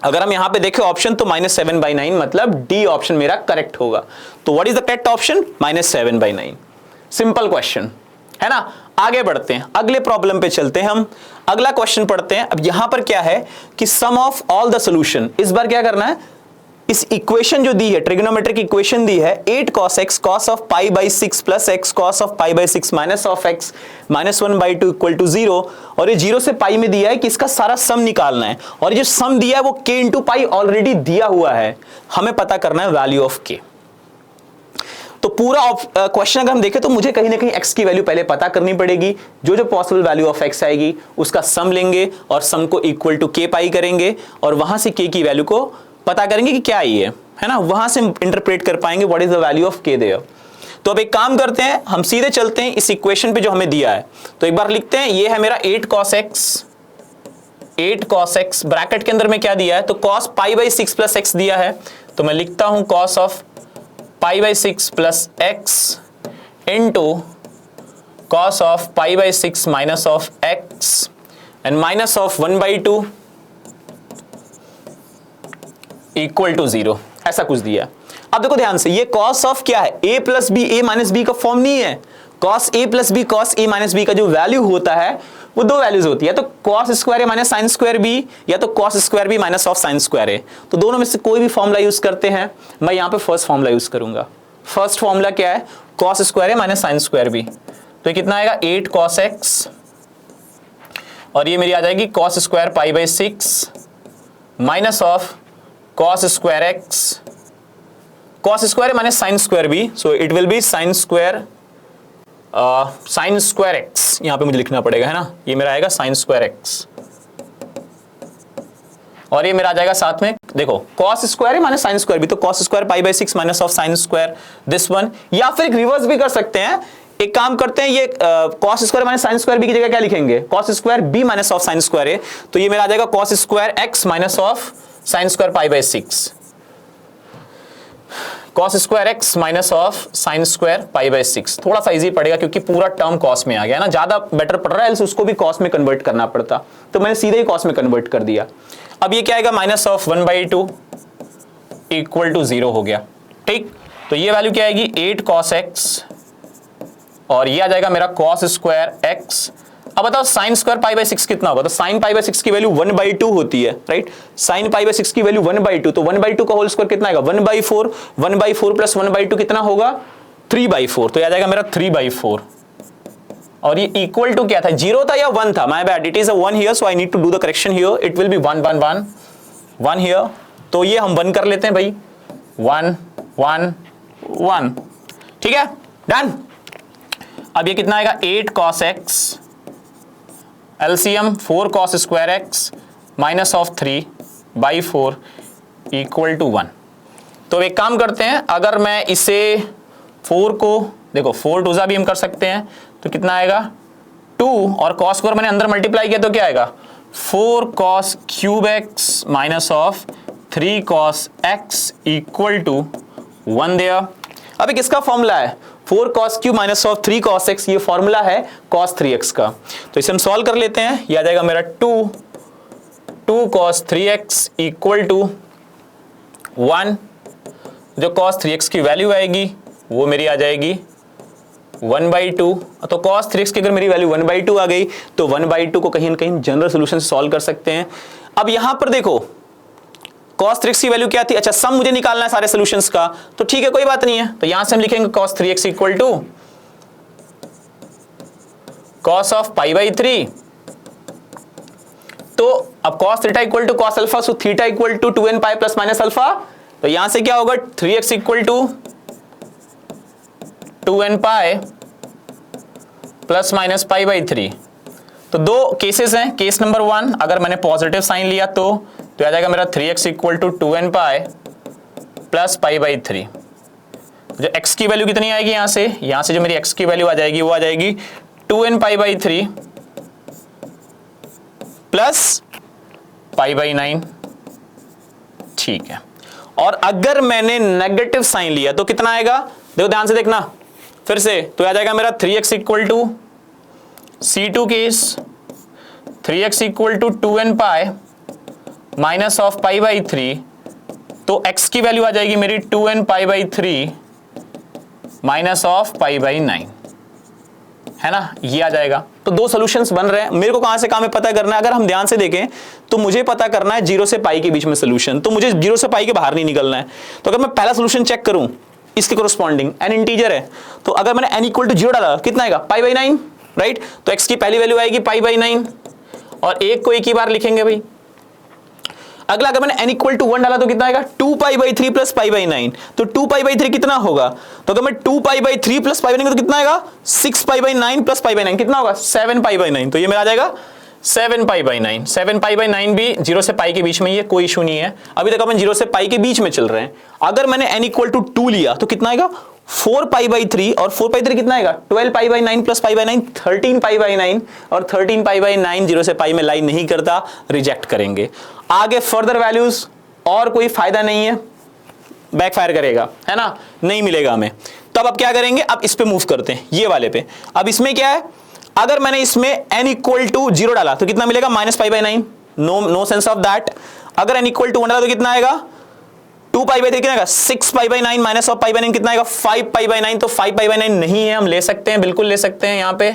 अगर हम यहां पे देखें ऑप्शन तो -7/9 मतलब डी ऑप्शन मेरा करेक्ट होगा। तो what is the correct option -7/9। Simple question है ना। आगे बढ़ते हैं, अगले प्रॉब्लम पे चलते हैं हम। अगला क्वेश्चन पढ़ते हैं। अब यहां पर क्या है कि सम ऑफ ऑल द सॉल्यूशन, इस बार क्या करना है, इस इक्वेशन जो दी है ट्रिग्नोमेट्रिक इक्वेशन दी है 8 cos x cos of π/6 plus x cos of π/6 minus of x minus 1/2 equal to 0, और ये 0 से पाई में दिया है कि इसका सारा सम निकालना है, और ये जो सम दिया है वो k इंटू पाई ऑलरेडी दिया हुआ है, हमें पता करना है वैल्यू ऑफ k। तो पूरा क्वेश्चन अगर हम देखें तो मुझे कहीं ना कहीं x की वैल्यू पहले पता करनी पड़ेगी। जो जो पॉसिबल वैल्यू ऑफ x आएगी उसका सम लेंगे और सम को इक्वल टू k पाई करेंगे, और वहां से k की वैल्यू को पता करेंगे कि क्या ये है ना, वहां से इंटरप्रेट कर पाएंगे what is the value of k there. तो अब एक काम करते हैं, हम सीधे चलते हैं इस इक्वेशन पे जो हमें दिया है। तो एक बार लिखते हैं, ये है मेरा 8 cos x ब्रैकेट के अंदर में क्या दिया है, तो cos π/6 प्लस x दिया है, तो मैं लिखता हूं cos of π/6 plus x into cos of π/6 minus of x and minus of 1/2 equal to 0, ऐसा कुछ दिया। अब देखो ध्यान से, ये cos ऑफ क्या है, a plus B, a minus B का फॉर्म नहीं है। cos a plus B cos a minus B का जो वैल्यू होता है वो दो वैल्यूज होती है, तो cos square a minus sine square B, या तो cos square B minus of sine square a। तो दोनों में से कोई भी फॉर्मूला यूज करते हैं। मैं यहां पे फर्स्ट फॉर्मूला यूज करूंगा। फर्स्ट फॉर्मूला क्या है, cos square a minus sine square B, तो ये कितना आएगा 8 cos x, और ये मेरी आ जाएगी cos square π/6 minus of cos square x, cos square minus sine square b, so it will be sine square x, यहां पे मुझे लिखना पड़ेगा है ना, ये मेरा आएगा साइन स्क्वायर x, और ये मेरा आ जाएगा साथ में देखो cos square minus sine square B, तो cos square π/6 minus of sine square this one, या फिर रिवर्स भी कर सकते हैं। एक काम करते हैं, ये cos square minus sine square b की जगह क्या लिखेंगे, cos square B minus of sine square a, तो ये मेरा आ जाएगा cos square x minus of sine square π/6, cos square x minus of sine square π/6। थोड़ा सा इजी पड़ेगा क्योंकि पूरा टर्म cos में आ गया ना, ज्यादा बेटर पड़ रहा है, उसको भी cos में कन्वर्ट करना पड़ता, तो मैंने सीधे ही cos में कन्वर्ट कर दिया। अब ये क्या आएगा माइनस ऑफ 1/2 इक्वल टू 0 हो गया, ठीक। तो ये वैल्यू क्या आएगी 8 cos x, और ये आ जाएगा मेरा cos स्क्वायर x। अब बताओ साइन स्क्वायर π/6 कितना होगा, तो साइन π/6 की वैल्यू 1/2 होती है, राइट। साइन π/6 की वैल्यू 1/2, तो 1/2 का होल स्क्वायर कितना आएगा 1/4, 1/4 प्लस 1/2 कितना होगा 3/4, तो ये आ जाएगा मेरा 3/4, और ये इक्वल टू क्या था, 0 था या 1 था, my bad, it is a 1 here, so I need to do the correction here, it will be 1 1 1 1 here, तो ये हम 1 कर लेते हैं भाई, 1 1 1, ठीक है, डन। अब ये कितना आएगा 8 cos x, LCM 4 cos square x minus of 3/4 equal to 1। तो एक काम करते हैं, अगर मैं इसे 4 को देखो 4 2 भी हम कर सकते हैं, तो कितना आएगा 2, और cos स्क्वायर मैंने अंदर मल्टीप्लाई किया तो क्या आएगा 4 cos cube x minus of 3 cos x equal to 1 there. अब किसका फॉर्मूला है 4 cos cube minus of 3 cos x, ये फॉर्मूला है cos 3x का, तो इसे हम सॉल्व कर लेते हैं। ये आ जाएगा मेरा 2 cos 3x इक्वल टू 1, जो cos 3x की वैल्यू आएगी वो मेरी आ जाएगी 1/2, तो cos 3x की अगर मेरी वैल्यू 1/2 आ गई तो 1/2 को कहीं ना कहीं जनरल सोल्यूशन से सॉल्व कर सकते हैं। अब यहां पर देखो cos 3x की वैल्यू क्या थी, अच्छा सम मुझे निकालना है सारे सॉल्यूशंस का, तो ठीक है कोई बात नहीं है, तो यहां से हम लिखेंगे cos 3x equal to cos of π/3, तो अब cos theta equal to cos alpha, so theta equal to 2n pi plus minus alpha, तो यहां से क्या होगा 3x equal to 2n pi plus minus π/3। तो दो केसेस हैं, केस नंबर 1 अगर मैंने पॉजिटिव साइन लिया तो आ जाएगा मेरा 3x equal to 2n pi plus π/3। जो x की वैल्यू कितनी आएगी यहां से जो मेरी x की वैल्यू आ जाएगी वो आ जाएगी 2n पाई/3 प्लस π/9, ठीक है। और अगर मैंने नेगेटिव साइन लिया तो कितना आएगा, देखो ध्यान से देखना फिर से, तो आ जाएगा मेरा 3x equal to C2 case, 3x equal to 2n pi minus of π/3, तो x की वैल्यू आ जाएगी मेरी 2n π/3 माइनस ऑफ π/9, है ना, ये आ जाएगा। तो दो सॉल्यूशंस बन रहे हैं। मेरे को कहां से कहां में पता करना है, अगर हम ध्यान से देखें तो मुझे पता करना है 0 से पाई के बीच में सॉल्यूशन, तो मुझे 0 से पाई के बाहर नहीं निकलना है। तो अगर मैं पहला सॉल्यूशन चेक करूं, इसके कोरस्पॉन्डिंग n इंटीजर है, तो अगर मैंने n इक्वल टू 0 डाला कितना आएगा, π/9, राइट। तो x की पहली वैल्यू आएगी π/9 और एक को एक ही बार लिखेंगे भाई। अगला अगर मैंने n इक्वल टू 1 डाला तो कितना आएगा, 2π/3 प्लस π/9, तो 2π/3 कितना होगा, तो अगर मैं 2π/3 प्लस π/9 तो कितना आएगा, 6π/9 प्लस π/9 कितना होगा, 7π/9, तो ये मेरा आ जाएगा 7π/9। 7π/9 भी 0 से पाई के बीच में, ये कोई इशू नहीं है। अभी तक अपन 0 से पाई के बीच में चल रहे हैं। अगर मैंने n इक्वल टू 2 लिया तो कितना आएगा, 4π/3, और 4π/3 कितना आएगा, 12π/9 प्लस π/9 13π/9, और 13π/9 0 से पाई में लाइन नहीं करता, रिजेक्ट करेंगे। आगे फर्दर वैल्यूज और कोई फायदा नहीं है, बैकफायर करेगा, है ना, नहीं मिलेगा हमें। तो अब क्या करेंगे, अब इस पे मूव करते हैं, ये वाले पे। अब इसमें क्या है, अगर मैंने इसमें n इक्वल टू 0 डाला तो कितना मिलेगा, -π/9, नो सेंस ऑफ दैट। अगर n इक्वल टू 1 डाला तो कितना आएगा, 2π/3 कितना आएगा, 6π/9 माइनस ऑफ π/9 कितना आएगा, 5π/9, तो 5π/9 नहीं है, हम ले सकते हैं, बिल्कुल ले सकते हैं यहां पे,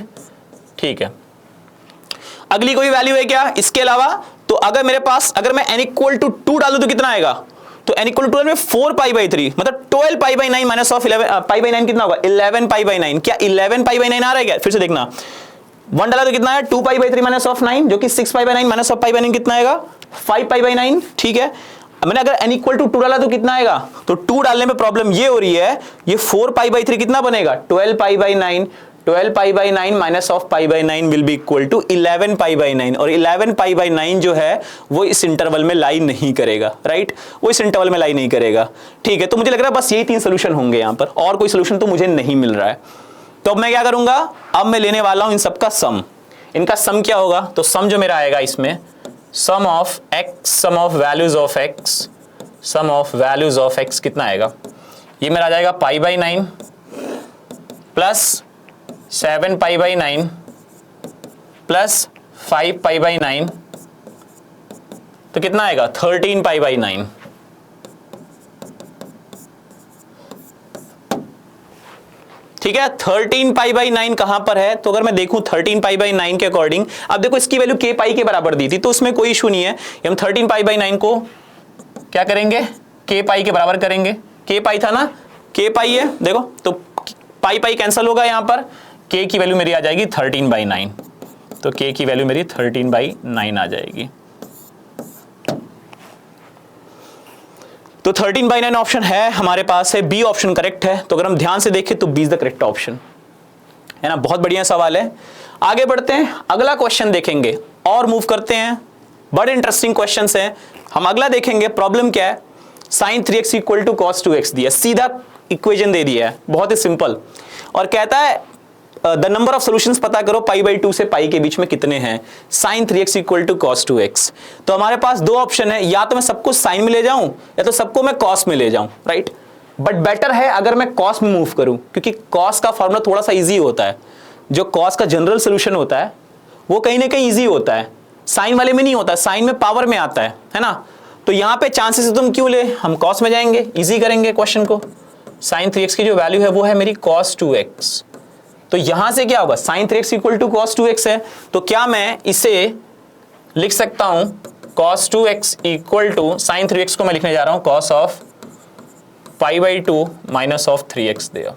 ठीक है। अगली कोई वैल्यू है क्या इसके अलावा, तो अगर मेरे पास, अगर मैं n इक्वल टू 2 डालूं तो कितना आएगा, तो n इक्वल टू 12 में 4π/3 मतलब 12π/9 माइनस ऑफ 11 π/9 कितना होगा, 11π/9। क्या 11π/9 आ रहा है क्या, फिर से देखना, 1 डाला तो कितना है, 2π/3 माइनस ऑफ 9 जो कि 6π/9 माइनस ऑफ π/9 कितना आएगा, 5π/9, ठीक है। मैंने अगर n इक्वल टू 2 डाला तो कितना आएगा, तो 2 डालने में प्रॉब्लम ये हो रही है, ये 4π/3 कितना बनेगा, 12π/9, 12π/9 minus of π/9 will be equal to 11π/9, और 11π/9 जो है वो इस इंटरवल में लाई नहीं करेगा, राइट, वो इस इंटरवल में लाई नहीं करेगा, ठीक है। तो मुझे लग रहा है बस यही 3 सोल्यूशन होंगे यहां पर, और कोई सोल्यूशन तो मुझे नहीं मिल रहा है। तो अब मैं क्या करूंगा, अब मैं लेने वाला हूं इन सबका सम। इनका सम क्या होगा, तो सम जो मेरा आएगा इसमें, sum of x, sum of values of x, sum of values of x कितना आएगा, ये मेरा आ जाएगा π/9 प्लस 7π/9 प्लस 5π/9, तो कितना आएगा, 13π/9, ठीक है। 13π/9 कहां पर है, तो अगर मैं देखूं 13π/9 के अकॉर्डिंग, अब देखो इसकी वैल्यू k पाई के बराबर दी थी, तो उसमें कोई इशू नहीं है, हम 13π/9 को क्या करेंगे, k पाई के बराबर करेंगे। k पाई था ना, k पाई है, देखो तो पाई पाई कैंसिल होगा, यहां पर k की वैल्यू मेरी आ जाएगी 13/9, तो k की वैल्यू मेरी 13/9 आ जाएगी। तो 13/9 ऑप्शन है हमारे पास, है बी ऑप्शन करेक्ट है। तो अगर हम ध्यान से देखें तो B is the correct option, है ना, बहुत बढ़िया सवाल है। आगे बढ़ते हैं, अगला क्वेश्चन देखेंगे और मूव करते हैं, बड़े इंटरेस्टिंग क्वेश्चंस हैं। हम अगला देखेंगे, प्रॉब्लम क्या है, sin 3x equal to cos 2x दिया, सीधा इक्वेशन दे दिया है, बहुत ही सिंपल, और कहता है द नंबर ऑफ सॉल्यूशंस पता करो π/2 से पाई के बीच में कितने हैं, sin 3x equal to cos 2x। तो हमारे पास दो ऑप्शन है, या तो मैं सबको साइन में ले जाऊं या तो सबको मैं cos में ले जाऊं, राइट। बट बेटर है अगर मैं cos में मूव करूं, क्योंकि cos का फॉर्मूला थोड़ा सा इजी होता है, जो cos का जनरल सोल्यूशन होता है वो कहीं ना कहीं इजी होता है, साइन वाले में नहीं होता, साइन में पावर में आता है ना। तो यहां पे चांसेस तुम क्यों ले, हम cos में जाएंगे, इजी करेंगे क्वेश्चन को। sin 3x की जो वैल्यू है वो है मेरी cos 2x, तो यहां से क्या होगा, sin 3x equal to cos 2x है, तो क्या मैं इसे लिख सकता हूं cos 2x equal to, sin 3x को मैं लिखने जा रहा हूं cos of π/2 minus of 3x दिया।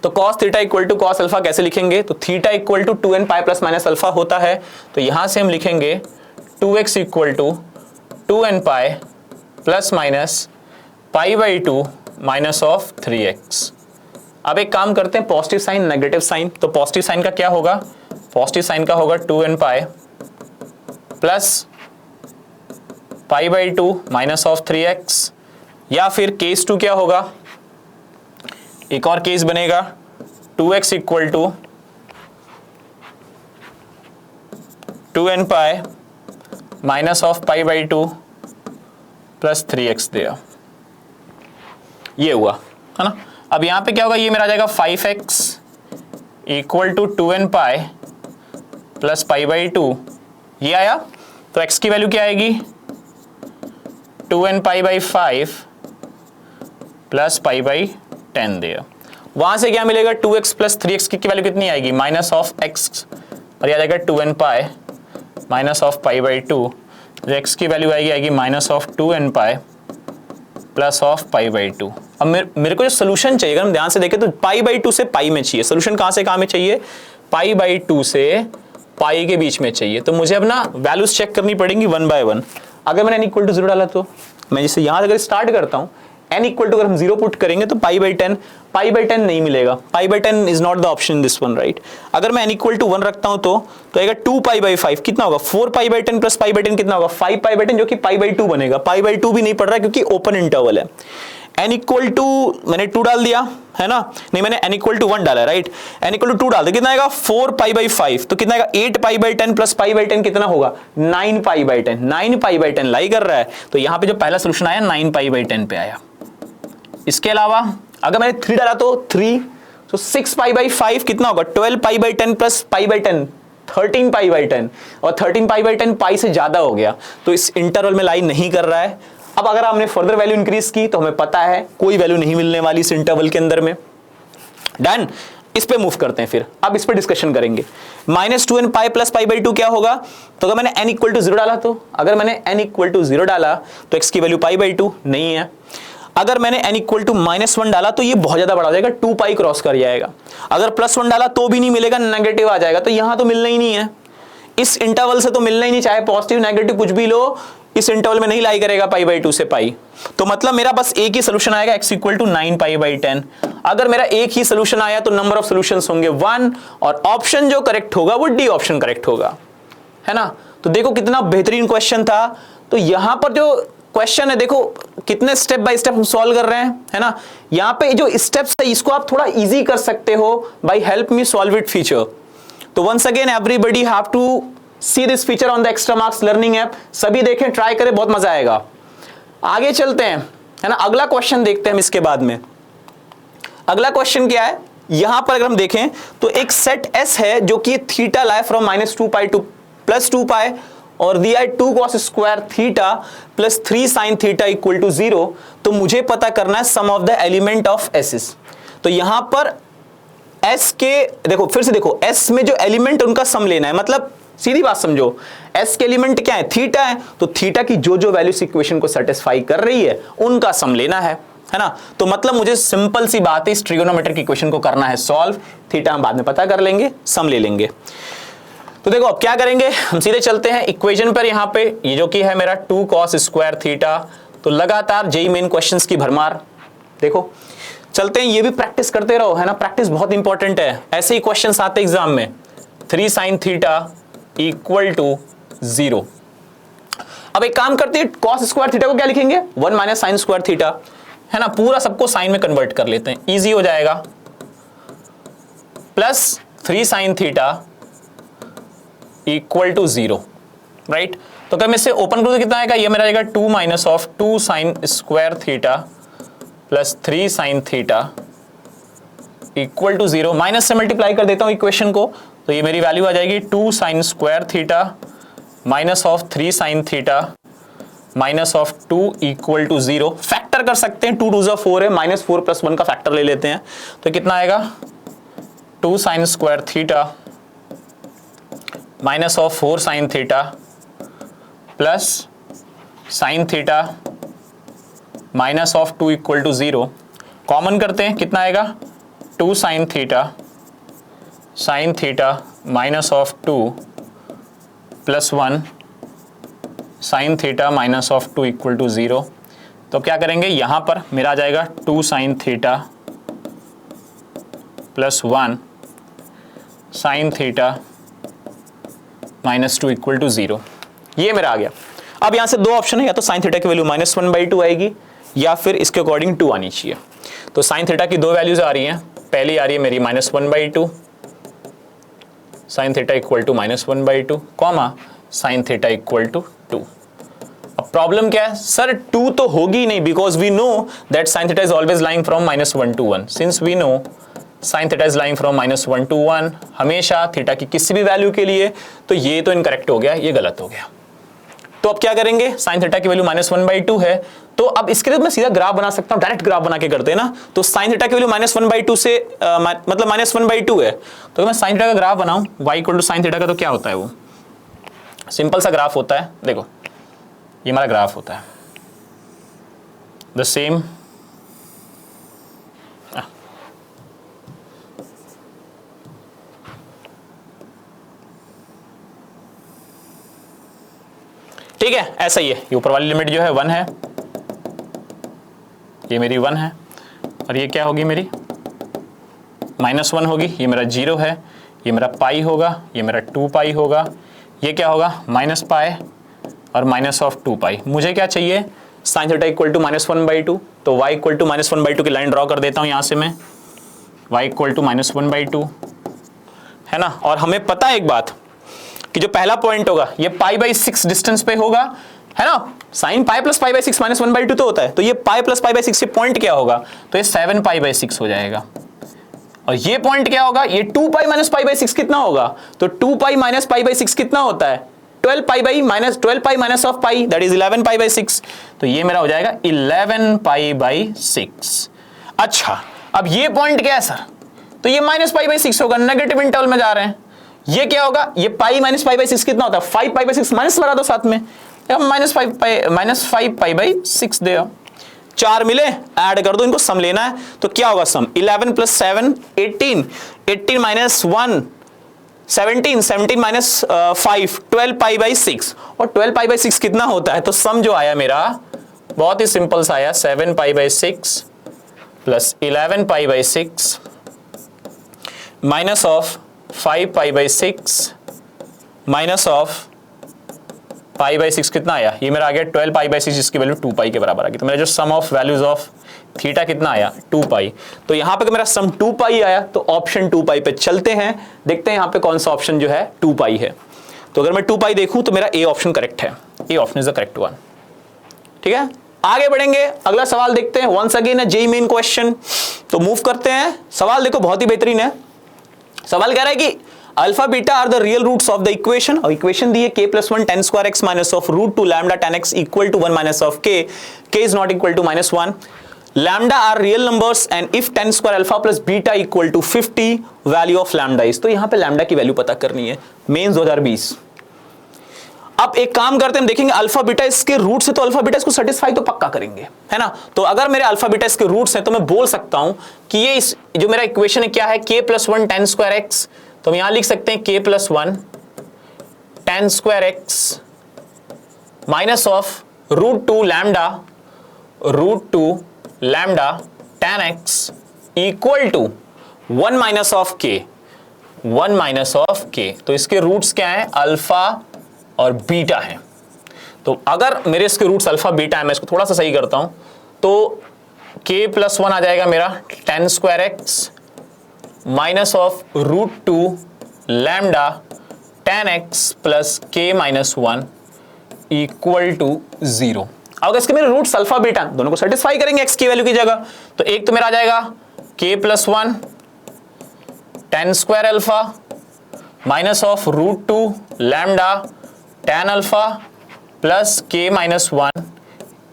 तो cos theta equal to cos alpha कैसे लिखेंगे, तो theta equal to 2n pi plus minus alpha होता है, तो यहां से हम लिखेंगे 2x equal to 2n pi plus minus π/2 minus of 3x। अब एक काम करते हैं, पॉजिटिव साइन नेगेटिव साइन, तो पॉजिटिव साइन का क्या होगा, पॉजिटिव साइन का होगा 2n pi plus π/2 minus of 3x, या फिर केस 2 क्या होगा, एक और केस बनेगा 2x equal to 2n pi minus of pi by 2 plus 3x दिया, ये हुआ है ना। अब यहां पे क्या होगा, ये मेरा आ जाएगा 5x equal to 2n pi plus pi by 2, ये आया। तो x की वैल्यू क्या आएगी, 2n pi by 5 plus pi by 10 दिया। वहां से क्या मिलेगा, 2x प्लस 3x की वैल्यू कितनी आएगी, माइनस ऑफ x, और ये आ जाएगा 2n pi minus of pi by 2, जो x की वैल्यू आएगी minus of 2n pi plus of pi by 2। अब मेरे को जो सोल्यूशन चाहिए, अगर हम ध्यान से देखें तो पाई बाई 2 से पाई में चाहिए, सोल्यूशन कहां से कहां में चाहिए, पाई बाई 2 से पाई के बीच में चाहिए। तो मुझे अपना वैल्यूज चेक करनी पड़ेंगी 1 बाय 1। अगर मैंने n इक्वल टू 0 डाला तो मैं जैसे यहां अगर स्टार्ट करता हूं, n इक्वल टू अगर हम 0 पुट करेंगे तो पाई बाई 10 नहीं मिलेगा, पाई by 10 is not the option in this one, right. अगर मैं n इक्वल टू 1 रखता हूं तो आएगा 2 पाई बाई 5, कितना होगा 4 पाई बाई 10 प्लस पाई बाई 10 कितना होगा 5 पाई बाई 10, जो कि पाई बाई 2 बनेगा। पाई बाई 2 भी नहीं पड़ रहा है क्योंकि ओपन इंटरवल है। n इक्वल टू मैंने 2 डाल दिया है ना, नहीं मैंने n इक्वल टू 1 डाला, राइट। n इक्वल टू 2 डाल दिया, कितना आएगा 4 पाई बाई 5, तो कितना आएगा 8 पाई बाई 10 प्लस पाई बाई 10 कितना होगा 9 पाई बाई 10, 9 पाई बाई 10 लाई कर रहा है। तो यहां पे जो पहला सोल्यूशन आया 9 पाई बाई 10 पे आया। इसके अलावा अगर मैंने 3 डाला तो 3, तो 6 पाई बाई 5 कितना होगा 12 पाई by 10 plus pi by 10 13 pi by 10, और 13 पाई बाई 10 पाई से ज्यादा हो गया, तो इस इंटरवल में लाई नहीं कर रहा है। अब अगर हमने फर्दर वैल्यू इंक्रीज की तो हमें पता है कोई वैल्यू नहीं मिलने वाली इस इंटरवल के अंदर में। डन, इस पे मूव करते हैं फिर, अब इस पे डिस्कशन करेंगे। -2n pi plus pi by 2 क्या होगा, तो अगर मैंने n इक्वल टू 0 डाला तो अगर मैंने n इक्वल टू 0 डाला तो x की वैल्यू पाई बाई 2 नहीं है। अगर मैंने n इक्वल टू -1 डाला तो ये बहुत ज्यादा बड़ा हो जाएगा, 2 पाई क्रॉस कर जाएगा। अगर +1 डाला तो भी नहीं मिलेगा, नेगेटिव आ जाएगा, तो यहां तो मिलना ही नहीं है, इस इंटरवल से तो मिलना ही नहीं, चाहे पॉजिटिव नेगेटिव कुछ भी लो, इस इंटरवल में नहीं लाई करेगा पाई बाई 2 से पाई। तो मतलब मेरा बस एक ही सोल्यूशन आएगा, x equal to 9 pi by 10। अगर मेरा एक ही सोल्यूशन आया तो नंबर ऑफ सोल्यूशंस होंगे 1, और ऑप्शन जो करेक्ट होगा वो डी ऑप्शन करेक्ट होगा, है ना। तो देखो कितना बेहतरीन क्वेश्चन था। तो यहां पर जो क्वेश्चन है देखो कितने स्टेप बाय स्टेप हम सॉल्व कर रहे हैं, है ना। यहां पे जो स्टेप्स है इसको आप थोड़ा इजी कर सकते हो by help me solve it feature. तो once again everybody have to see this feature on the Extramarks learning app, सभी देखें, ट्राई करें, बहुत मजा आएगा। आगे चलते हैं, है ना। अगला क्वेश्चन देखते हैं हम इसके बाद में। अगला क्वेश्चन क्या है, यहां पर अगर हम देखें तो एक सेट S है जो कि थीटा लाए फ्रॉम -2 पाई टू +2 पाई, और दिया है 2 cos square theta plus 3 sin theta equal to 0। तो मुझे पता करना है sum of the element of S. तो यहां पर S के देखो, फिर से देखो, S में जो एलिमेंट उनका सम लेना है, मतलब सीधी बात समझो, S के एलिमेंट क्या है, थीटा है, तो थीटा की जो जो वैल्यूज इक्वेशन को सेटिस्फाई कर रही है उनका सम लेना है ना। तो मतलब मुझे सिंपल सी बात है, इस ट्रिगोनोमेट्रिक इक्वेशन को करना है सॉल्व, थीटा हम बाद में पता कर लेंगे, सम ले लेंगे। तो देखो अब क्या करेंगे, हम सीधे चलते हैं इक्वेशन पर। यहां पे ये जो कि है मेरा 2 cos स्क्वायर थीटा, तो लगातार जेई मेन क्वेश्चंस की भरमार, देखो चलते हैं, ये भी प्रैक्टिस करते रहो, है ना। प्रैक्टिस बहुत इंपॉर्टेंट है, ऐसे ही क्वेश्चंस आते एग्जाम में। 3 sin थीटा इक्वल टू 0। अब एक काम करते हैं, cos स्क्वायर थीटा को क्या लिखेंगे 1 माइनस साइन स्क्वायर थीटा, है ना। पूरा सबको साइन में कन्वर्ट कर लेते हैं, इजी हो जाएगा। Plus 3 sin theta equal to 0, right. तो अगर मैं इसे ओपन करूं तो कितना आएगा, ये मेरा आएगा 2 minus of 2 sin square theta plus 3 sin theta equal to 0। Minus से मल्टीप्लाई कर देता हूं इक्वेशन को, तो ये मेरी वैल्यू आ जाएगी 2 sin square theta minus of 3 sin theta minus of 2 equal to 0। Factor कर सकते हैं, 2 2 4 है, -4 + 1 का फैक्टर ले लेते हैं, तो कितना आएगा 2 sin square theta minus of 4 sin theta plus sin theta minus of 2 equal to 0। Common करते हैं, कितना आएगा 2 sin theta minus of 2 plus 1 sin theta minus of 2 equal to 0। तो क्या करेंगे, यहां पर मेरा आ जाएगा 2 sin theta plus 1 sin theta -2 equal to 0। ये मेरा आ गया। अब यहां से दो ऑप्शन है, या तो sin थीटा की वैल्यू -1/2 आएगी, या फिर इसके अकॉर्डिंग 2 आनी चाहिए। तो sin थीटा की दो वैल्यूज आ रही हैं, पहली आ रही है मेरी -1/2, sine theta equal to -1/2 comma sine theta equal to 2। अब प्रॉब्लम क्या है सर, 2 तो होगी नहीं because we know that sine theta is always lying from -1 to 1। Since we know sine theta is lying from -1 to 1 हमेशा theta की किसी भी वैल्यू के लिए, तो ये तो इनकरेक्ट हो गया, ये गलत हो गया। तो अब क्या करेंगे, साइन थीटा की वैल्यू -1/2 है, तो अब इसके लिए मैं सीधा ग्राफ बना सकता हूं, डायरेक्ट ग्राफ बना के करते हैं ना। तो साइन थीटा की वैल्यू -1/2 से मतलब -1/2 है, तो मैं साइन थीटा का ग्राफ बनाऊं y equal to sine theta का, तो क्या होता है वो सिंपल सा ग्राफ होता है। देखो ये हमारा ग्राफ होता है द सेम, ठीक है, ऐसा ही है। ये ऊपर वाली लिमिट जो है 1 है, ये मेरी 1 है, और ये क्या होगी मेरी -1 होगी, ये मेरा 0 है, ये मेरा पाई होगा, ये मेरा 2 पाई होगा, ये क्या होगा -पाई और -2 पाई। मुझे क्या चाहिए, साइन थीटा इक्वल टू -1/2, तो y इक्वल टू -1/2 की लाइन ड्रॉ कर देता हूं यहां से मैं, y इक्वल टू -1/2 है ना। और हमें पता है एक बात कि जो पहला पॉइंट होगा ये π/6 डिस्टेंस पे होगा, है ना। साइन पाई प्लस π/6 -1/2 तो होता है, तो ये पाई प्लस π/6 ये पॉइंट क्या होगा, तो ये 7 π/6 हो जाएगा। और ये पॉइंट क्या होगा, ये 2 पाई माइनस π/6 कितना होगा, तो 2 पाई माइनस π/6 कितना होता है, 12 पाई minus of pi, that is 11 π/6। तो ये मेरा हो जाएगा 11 π/6। अच्छा अब ये पॉइंट क्या है सर, तो ये -π/6 होगा, नेगेटिव इंटरवल में जा रहे हैं। ये क्या होगा, ये पाई माइनस π/6 कितना होता है, 5 π/6 माइनस लगा दो साथ में, -5 π/6 दे, 4 मिले, ऐड कर दो इनको, सम लेना है। तो क्या होगा सम, 11 + 7 18, 18 - 1 17, 17 - 5 12 π/6, और 12 π/6 कितना होता है, तो सम जो आया मेरा बहुत ही सिंपल सा आया, 7 π/6 + 11 π/6 माइनस ऑफ 5 π/6 माइनस ऑफ π/6 कितना आया, ये मेरा आ गया 12 π/6 जिसकी वैल्यू 2 पाई के बराबर आ गई। तो मेरा जो सम ऑफ वैल्यूज ऑफ थीटा कितना आया, 2 पाई। तो यहां पे मेरा सम 2 पाई आया, तो ऑप्शन 2 पाई पे चलते हैं, देखते हैं यहां पे कौन सा ऑप्शन जो है 2 पाई है। तो अगर मैं 2 पाई देखूं तो मेरा ए ऑप्शन करेक्ट है, A option is the correct one. ठीक है, आगे बढ़ेंगे, अगला सवाल देखते हैं। Once again JEE main question, तो मूव करते हैं। सवाल देखो बहुत ही बेहतरीन है। सवाल कह रहा है कि alpha beta are the real roots of the equation, और इक्वेशन दी है k + 1 tan square x minus of √2 lambda tan x equal to 1 minus of k is not equal to -1. Lambda are real numbers and if tan square alpha plus beta equal to 50, value of lambda is। तो यहां पे lambda की value पता करनी है, mains 2020। अब एक काम करते हैं, हम देखेंगे अल्फा बीटा इसके रूट्स है, तो अल्फा बीटा इसको सेटिस्फाई तो पक्का करेंगे, है ना। तो अगर मेरे अल्फा बीटा इसके रूट्स हैं तो मैं बोल सकता हूं कि ये जो मेरा इक्वेशन है क्या है, k + 1 tan square x, तो हम यहां लिख सकते हैं k + 1 tan square x minus of √2 lambda tan x equal to 1 minus of k, 1 minus of k। तो इसके रूट्स क्या हैं, अल्फा और बीटा है। तो अगर मेरे इसके रूट्स अल्फा बीटा है, मैं इसको थोड़ा सा सही करता हूं, तो k + 1 आ जाएगा मेरा tan square x minus of √2 lambda tan x plus k - 1 equal to 0। अगर इसके मेरे रूट्स अल्फा बीटा दोनों को सेटिस्फाई करेंगे x की वैल्यू की जगह, तो एक तो मेरा आ जाएगा k + 1 tan square alpha minus of √2 lambda tan alpha plus k - 1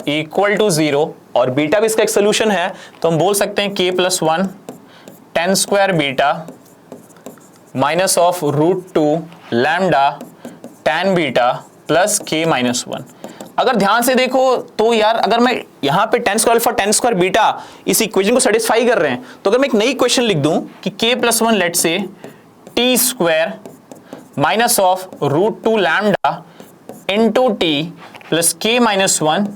equal to 0, और बीटा भी इसका एक सोल्यूशन है, तो हम बोल सकते हैं k + 1 tan square beta minus of √2 lambda tan beta plus k - 1। अगर ध्यान से देखो तो यार, अगर मैं यहां पे tan square alpha tan square beta इस इक्वेशन को सेटिस्फाई कर रहे हैं, तो अगर मैं एक नई इक्वेशन लिख दूं कि k + 1 लेट से t² minus of √2 lambda into t plus k - 1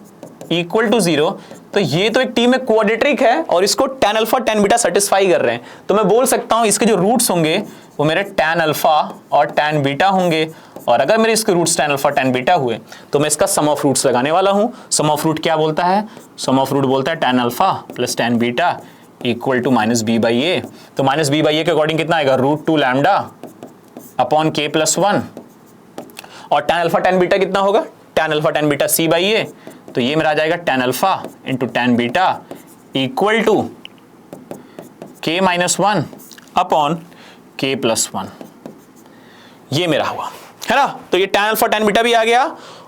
equal to 0, तो ये तो एक टी में क्वाड्रेटिक है और इसको tan alpha tan beta satisfy कर रहे हैं, तो मैं बोल सकता हूं इसके जो रूट्स होंगे वो मेरे tan अल्फा और tan बीटा होंगे। और अगर मेरे इसके roots tan alpha tan beta हुए तो मैं इसका सम ऑफ रूट्स लगाने वाला हूं। सम ऑफ रूट क्या बोलता है, सम ऑफ रूट बोलता है tan alpha plus tan beta equal to -b/a। तो -b/a के अकॉर्डिंग कितना आएगा, √2 lambda upon k plus one, और tan अल्फा tan बीटा कितना होगा, tan alpha tan beta c by a, तो ये मेरा आ जाएगा tan alpha into tan beta equal to k minus one upon k plus one, ये मेरा हुआ है ना। तो ये tan अल्फा tan बीटा भी आ गया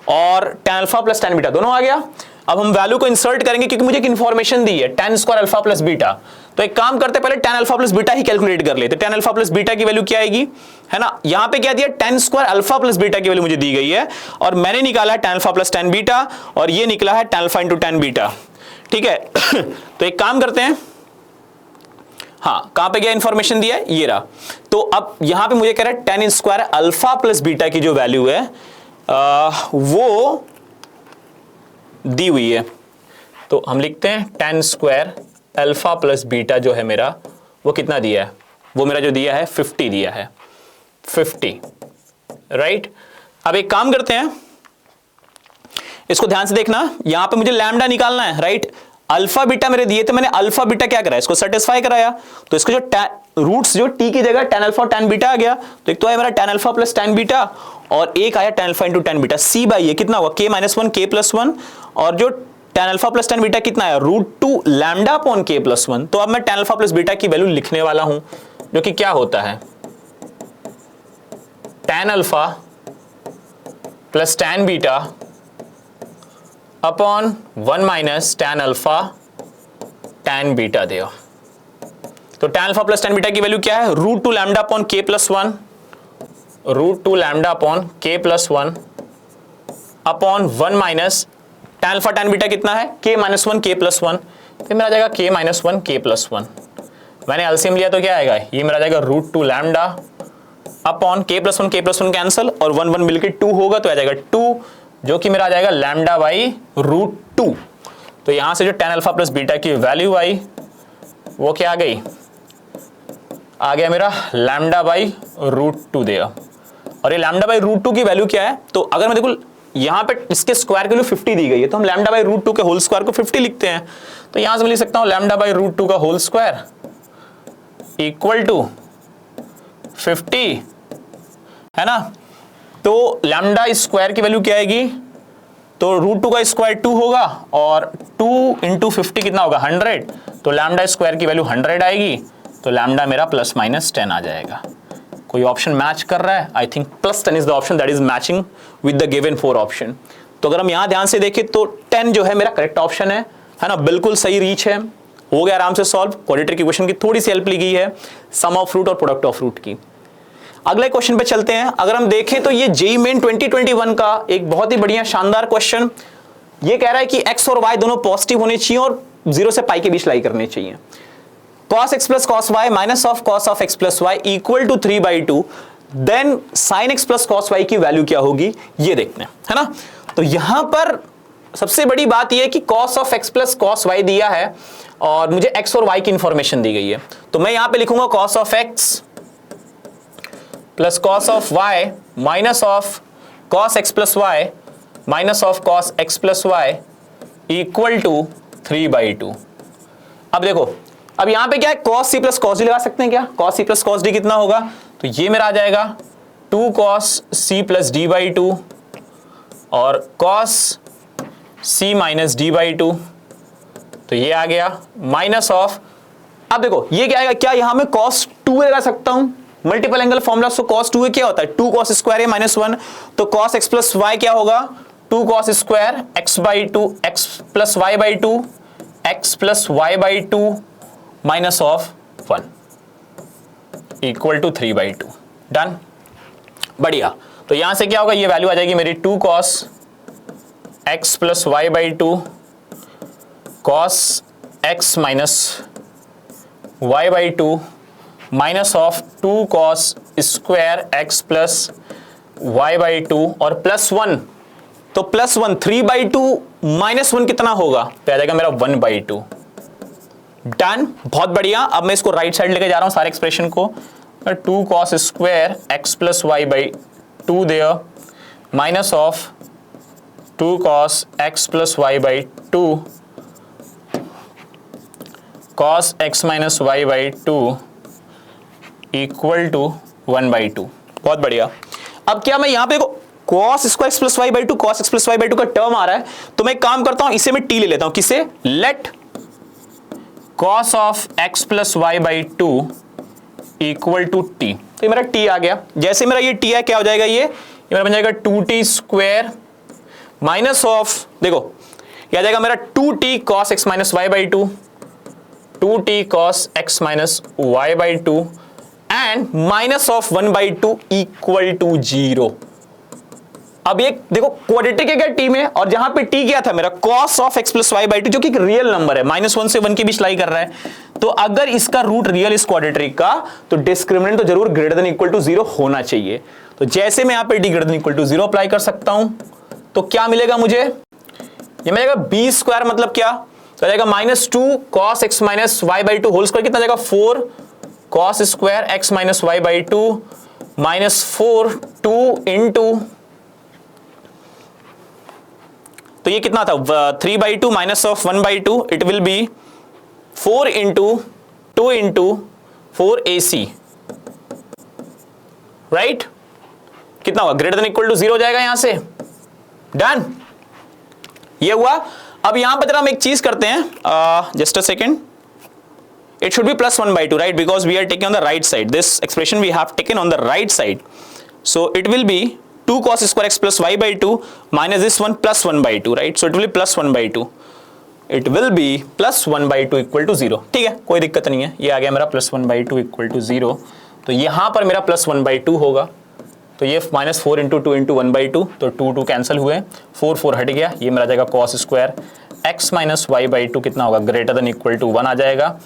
और tan alpha plus tan beta दोनों आ गया। अब हम वैल्यू को इंसर्ट करेंगे क्योंकि मुझे एक इंफॉर्मेशन दी है tan square alpha plus beta, तो एक काम करते पहले tan अल्फा प्लस बीटा ही कैलकुलेट कर लेते। tan अल्फा प्लस बीटा की वैल्यू क्या आएगी, है ना, यहां पे क्या दिया, tan square alpha plus beta की वैल्यू मुझे दी गई है और मैंने निकाला है tan alpha plus tan beta और ये निकला है tan alpha into tan beta, ठीक है। तो एक काम करते हैं, हाँ कहां पे क्या इंफॉर्मेशन दिया है, ये रहा। तो अब यहां पे मुझे कह रहा है tan square alpha plus beta की जो वैल्यू है वो दी हुई है, तो हम लिखते हैं tan square alpha plus beta जो है मेरा वो कितना दिया है, वो मेरा जो दिया है 50 दिया है, 50, राइट। अब एक काम करते हैं, इसको ध्यान से देखना, यहां पे मुझे लैम्डा निकालना है, राइट। अल्फा बीटा मेरे दिए थे, मैंने अल्फा बीटा क्या कराया, इसको सेटिस्फाई कराया, तो इसको जो रूट्स जो t की जगह tan अल्फा और tan बीटा आ गया, तो एक तो है मेरा tan alpha plus tan beta और एक आया tan alpha into tan beta, c by ये कितना हुआ k minus one k plus one, और जो tan alpha plus tan beta कितना आया √2 lambda upon k plus one. तो अब मैं tan अल्फा प्लस बीटा की वैल्यू लिखने वाला हूं जो कि क्या होता है tan alpha plus tan beta upon 1 minus tan alpha tan beta देगा। तो tan alpha plus tan beta की वैल्यू क्या है, √2 lambda upon k plus one, √2 lambda upon k plus one upon 1 minus tan alpha tan beta कितना है k minus one k plus one, फिर मेरा जाएगा k minus one k plus one. मैंने LCM लिया तो क्या आएगा, ये मेरा जाएगा √2 lambda upon k plus one cancel और 1 1 मिलकर 2 होगा तो आ जाएगा 2, जो कि मेरा आ जाएगा लैम्डा बाई √2। तो यहां से जो tan अल्फा प्लस बीटा की वैल्यू आई वो क्या आ गई, आ गया मेरा लैम्डा बाई √2 देगा। और ये लैम्डा बाई √2 की वैल्यू क्या है, तो अगर मैं देखो यहां पे इसके स्क्वायर की वैल्यू 50 दी गई है, तो हम लैम्डा बाई √2 के होल स्क्वायर को 50 लिखते हैं, तो यहां से मैं लिख सकता हूं लैम्डा बाई √2 का होल स्क्वायर इक्वल टू 50, है ना। तो लैम्डा स्क्वायर की वैल्यू क्या आएगी, तो √2 का स्क्वायर 2 होगा और 2 इंटू 50 कितना होगा 100, तो लैम्डा स्क्वायर की वैल्यू 100 आएगी, तो लैम्डा मेरा प्लस माइनस 10 आ जाएगा। कोई ऑप्शन मैच कर रहा है, I think plus 10 is the option that is matching with the given 4 option. तो अगर हम यहां ध्यान से देखें तो 10 जो है मेरा करेक्ट ऑप्शन है ना, बिल्कुल सही रीच है, हो गया आराम से सॉल्व। क्वाड्रेटिक इक्वेशन की थोड़ी सी हेल्प ली गई है सम ऑफ रूट और प्रोडक्ट ऑफ रूट की। अगले क्वेश्चन पे चलते हैं। अगर हम देखें तो ये जेईई मेन 2021 का एक बहुत ही बढ़िया शानदार क्वेश्चन, ये कह रहा है कि x और y दोनों पॉजिटिव होने चाहिए और 0 से पाई के बीच लाई करने चाहिए। cos x plus cos y minus of cos of x plus y equal to 3/2, then sin x plus cos y की वैल्यू क्या होगी ये देखते हैं, है ना। तो यहां पर सबसे बड़ी बात यह है कि cos of x plus cos y दिया है और मुझे x और y की इंफॉर्मेशन दी गई है, तो मैं यहां पे लिखूंगा cos of x plus cos of y minus of cos x plus y minus of cos x plus y equal to 3/2। अब देखो, अब यहां पे क्या है, cos c plus cos d लगा सकते हैं क्या, cos c plus cos d कितना होगा, तो ये मेरा आ जाएगा 2 cos c प्लस d/2 और cos c माइनस d/2, तो ये आ गया माइनस ऑफ, अब देखो ये क्या आएगा, क्या यहां में cos 2 लगा सकता हूं, मल्टीपल एंगल फॉर्मूला, सो cos 2 क्या होता है 2 cos स्क्वायर है माइनस 1, तो cos x प्लस y क्या होगा 2 cos square x/2 x plus y/2 x plus y/2 minus of 1 equal to 3/2। Done, बढ़िया। तो यहां से क्या होगा, ये वैल्यू आ जाएगी मेरी 2 cos x plus y/2 cos x minus y/2 minus of 2 cos square x plus y/2 और प्लस 1, तो प्लस 1 3/2 माइनस 1 कितना होगा, तो आ जाएगा मेरा 1/2। डन, बहुत बढ़िया। अब मैं इसको राइट साइड लेके जा रहा हूं सारे एक्सप्रेशन को, 2 cos square x plus y/2 there minus of 2 cos x plus y/2 cos x minus y/2 equal to 1/2। बहुत बढ़िया। अब क्या मैं यहां पे cos square x plus Y by two, cos X plus Y by two का term आ रहा है, तो मैं एक काम करता हूं, इसे मैं t ले लेता हूं। किसे? Let cos of X plus Y by two equal to T. तो ये मेरा t आ गया। जैसे मेरा ये t है, क्या हो जाएगा? ये मेरा बन जाएगा 2t स्क्वायर माइनस ऑफ, देखो ये आ जाएगा मेरा 2t cos x minus Y by two, 2t cos x minus Y by two and minus of 1 by two equal to 0। अब ये देखो क्वाड्रेटिक है क्या t में, और जहां पे t क्या था मेरा cos of x plus Y by two, जो कि एक रियल नंबर है, -1 से 1 के बीच लाई कर रहा है। तो अगर इसका रूट रियल इस क्वाड्रेटिक का, तो डिस्क्रिमिनेंट तो जरूर ग्रेटर देन इक्वल टू 0 होना चाहिए। तो जैसे मैं यहां पे d greater than equal to 0 apply कर सकता हूं, तो क्या मिलेगा मुझे? ये मिलेगा b स्क्वायर, मतलब क्या? तो जाएगा -2 cos x minus Y by two whole square, कितना जाएगा 4 cos square x minus Y by two minus 4 2 into, तो ये कितना था 3 by two minus of 1 by two, it will be 4 into 2 into 4 AC, right? कितना होगा? ग्रेटर देन इक्वल टू 0 हो जाएगा यहां से। डन, ये हुआ। अब यहां पर जरा हम एक चीज करते हैं, just a second, it should be plus 1 by 2, right? Because we are taking on the right side. This expression we have taken on the right side. So it will be 2 cos square x plus y by 2 minus this one plus 1 by 2, right? So it will be plus 1 by 2. It will be plus 1 by 2 equal to 0. ठीक है, कोई दिक्कत नहीं है। ये आ गया मेरा plus 1 by 2 equal to 0. तो यहाँ पर मेरा plus 1 by 2 होगा। तो ये minus 4 into 2 into 1 by 2, तो 2 कैंसिल हुए, 4 हट गया। ये मेरा जाएगा cos square x minus Y by two, कितना होगा? ग्रेटर देन इक्वल टू 1 आ जाएगा।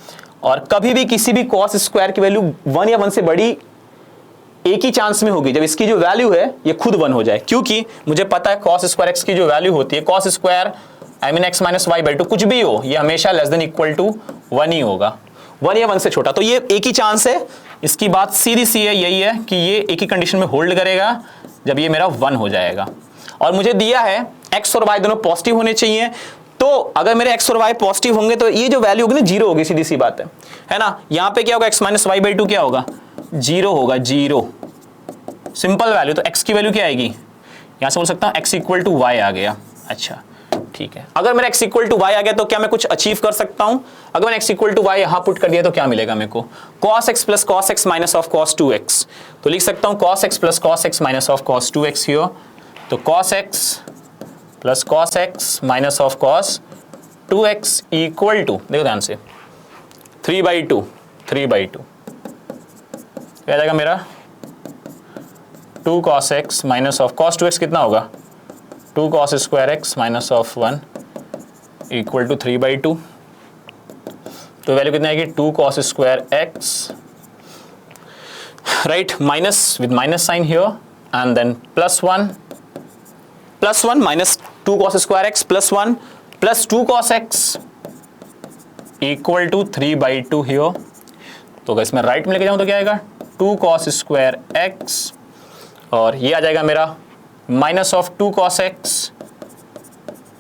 और कभी भी किसी भी cos स्क्वायर की वैल्यू 1 या 1 से बड़ी एक ही चांस में होगी, जब इसकी जो वैल्यू है ये खुद 1 हो जाए, क्योंकि मुझे पता है cos स्क्वायर x की जो वैल्यू होती है, cos square I mean x minus Y by two, कुछ भी हो, ये हमेशा लेस देन इक्वल टू 1 ही होगा, 1 या 1 से छोटा। तो ये एक ही चांस है। इसकी बात सीधी सी है, यही है कि ये एक ही कंडीशन में होल्ड करेगा जब ये मेरा 1 हो जाएगा। और मुझे दिया है x और y दोनों पॉजिटिव होने चाहिए, तो अगर मेरे x और y पॉजिटिव होंगे तो ये जो वैल्यू होगी ना 0 होगी, सीधी सी बात है ना। यहां पे क्या होगा? x minus Y by two क्या होगा? 0 होगा, 0 सिंपल वैल्यू। तो x की वैल्यू क्या आएगी? यहां से बोल सकता हूं x इक्वल टू वाई आ गया। अच्छा ठीक है, अगर मेरा x इक्वल टू वाई आ गया तो क्या मैं कुछ अचीव कर सकता हूं? अगर मैंने x इक्वल टू वाई यहां पुट कर दिया तो क्या मिलेगा मेरे को? cos x plus cos x minus of cos 2x। तो लिख सकता हूं cos x plus cos x minus of cos 2x here. तो cos x plus cos x minus of cos 2x equal to, देखो ध्यान से, 3 बाई टू, 3 बाई टू क्या आ जाएगा मेरा? 2 cos x minus of cos 2x, कितना होगा? 2 cos square x minus of 1 equal to 3 by two. तो वैल्यू कितनी आएगी? 2 cos square x, right, minus with minus sign here and then plus 1 minus 2 cos square x plus 1 plus 2 cos x equal to 3 by two here. तो अगर इसमें right में लेके जाऊं तो क्या आएगा? 2 cos स्क्वायर x, और ये आ जाएगा मेरा minus of 2 cos x,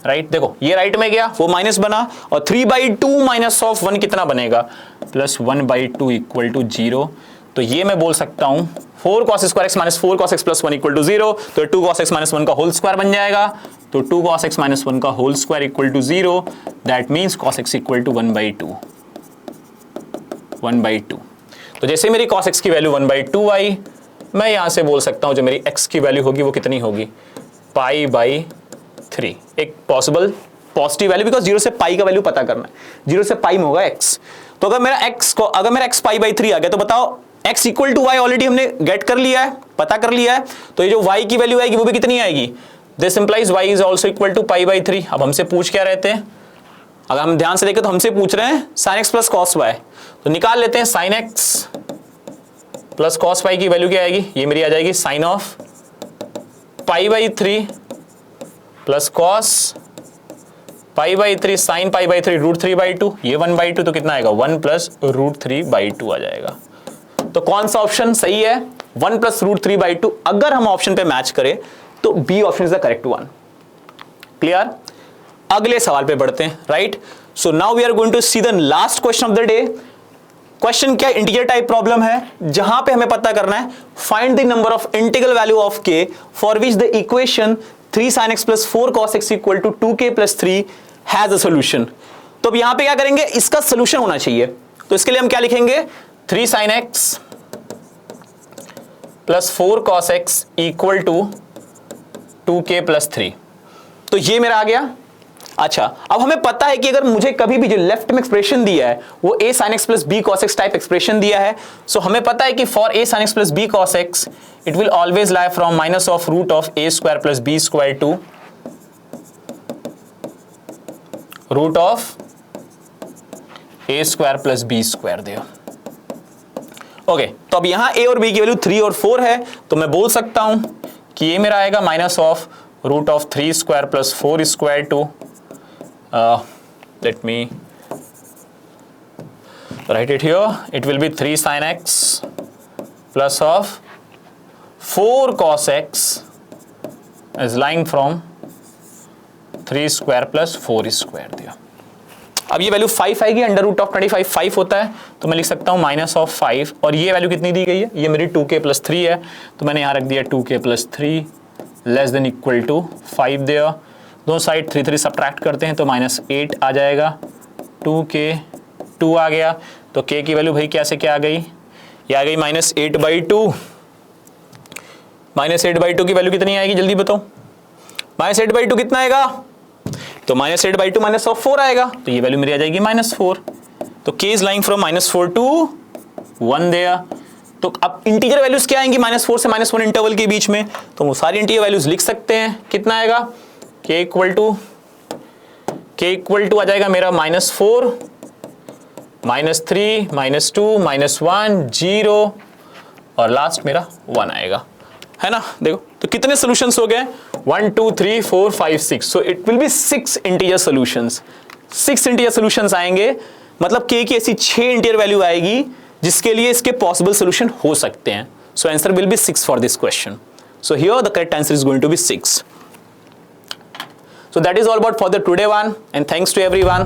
right. देखो ये राइट में गया, वो माइनस बना, और 3 बाई टू माइनस ऑफ 1 कितना बनेगा? Plus 1 by two equal to 0। तो ये मैं बोल सकता हूं 4 cos square x minus 4 cos x plus 1 equal to 0। तो 2 cos x माइनस 1 का होल स्क्वायर बन जाएगा। तो 2 cos x माइनस 1 का whole square equal to 0, that means cos x equal to 1 by two, 1 by two. तो जैसे मेरी cos x की वैल्यू 1 बाई टू आई, मैं यहां से बोल सकता हूं जो मेरी x की वैल्यू होगी वो कितनी होगी? पाई बाई 3, एक पॉसिबल पॉजिटिव वैल्यू, बिकॉज 0 से पाई का वैल्यू पता करना है, 0 से पाई में होगा x। तो अगर मेरा x पाई बाई 3 आ गया, तो बताओ x equal to Y already हमने गेट कर लिया है, पता कर लिया है। तो ये जो y की वैल्यू आएगी वो भी कितनी आएगी? This implies y is also equal to pi by 3। अब हमसे पूछ क्या रहते हैं? अगर हम ध्यान से देखें तो हमसे पूछ रहे हैं sin x plus cos y। तो निकाल लेते हैं sin x plus cos y की वैल्यू क्या आएगी? ये मेरी आ जाएगी sine of pi by 3 plus cos pi by 3 sine pi by 3 root 3 by 2, ये 1 बाई 2, तो कितना आएगा? 1 प्लस रूट 3 बाई 2 आ जाएगा। तो कौन सा ऑप्शन सही है? 1 प्लस रूट 3 बाई 2। अगर हम ऑप्शन पे मैच करें तो B option is the correct one. Clear? अगले सवाल पे बढ़ते हैं, right. So now we are going to see the last question of the day. Question क्या इंटीजर टाइप प्रॉब्लम है जहां पे हमें पता करना है find the number of integral value of k for which the equation 3 sin x plus 4 cos x equal to 2k plus 3 has a solution. तो अब यहां पे क्या करेंगे, इसका सॉल्यूशन होना चाहिए। तो इसके लिए हम क्या लिखेंगे, 3 sin x plus 4 cos x equal to 2k plus 3। तो ये मेरा आ गया। अच्छा, अब हमें पता है कि अगर मुझे कभी भी जो लेफ्ट में एक्सप्रेशन दिया है वो a sin x plus b cos x type expression दिया है, सो हमें पता है कि for a sin x plus b cos x it will always lie from minus of root of a square plus b square to root of a square plus b square दिया। Okay, तो अब यहां a और b की value 3 और 4 है, तो मैं बोल सकता हूं कि ये मेरा आएगा minus of root of 3 square plus 4 square to let me write it here. It will be 3 sin x plus of 4 cos x is lying from 3 square plus 4 square दिया। अब ये वैल्यू 5 आएगी, अंडर रूट ऑफ 25 5 होता है, तो मैं लिख सकता हूँ माइनस ऑफ 5, और ये वैल्यू कितनी दी गई है, ये मेरी 2k प्लस 3 है, तो मैंने यहाँ रख दिया 2k plus 3 less than equal to 5 दिया। दोनों साइड 3 3 सब्ट्रैक्ट करते हैं तो माइनस 8 आ जाएगा, 2k 2 आ गया, तो k की वैल्यू भाई क्या से क्या आ गई, ये आ गई माइनस 8/2। माइनस 8/2 की वैल्यू कितनी आएगी जल्दी बताओ, माइनस 8/2 कितना आएगा, तो माइनस 8/2 माइनस ऑफ 4 आएगा, तो ये वैल्यू मेरी आ जाएगी -4। तो k is lying from -4 to 1 there. तो अब इंटीजर वैल्यूज क्या आएंगी -4 से -1 इंटरवल के बीच में, तो वो सारी इंटीजर वैल्यूज लिख सकते हैं। कितना आएगा, k इक्वल टू आ जाएगा मेरा -4 -3 -2 -1 0 और लास्ट मेरा 1 आएगा, है ना। देखो तो कितने सॉल्यूशंस हो गए, 1 2 3 4 5 6, सो it will be 6 integer solutions. 6 integer solutions आएंगे, मतलब k की ऐसी 6 इंटीजर वैल्यू आएगी जिसके लिए इसके पॉसिबल सॉल्यूशन हो सकते हैं। So answer will be 6 for this question. So here the correct answer is going to be 6। So that is all about for the today one, and thanks to everyone.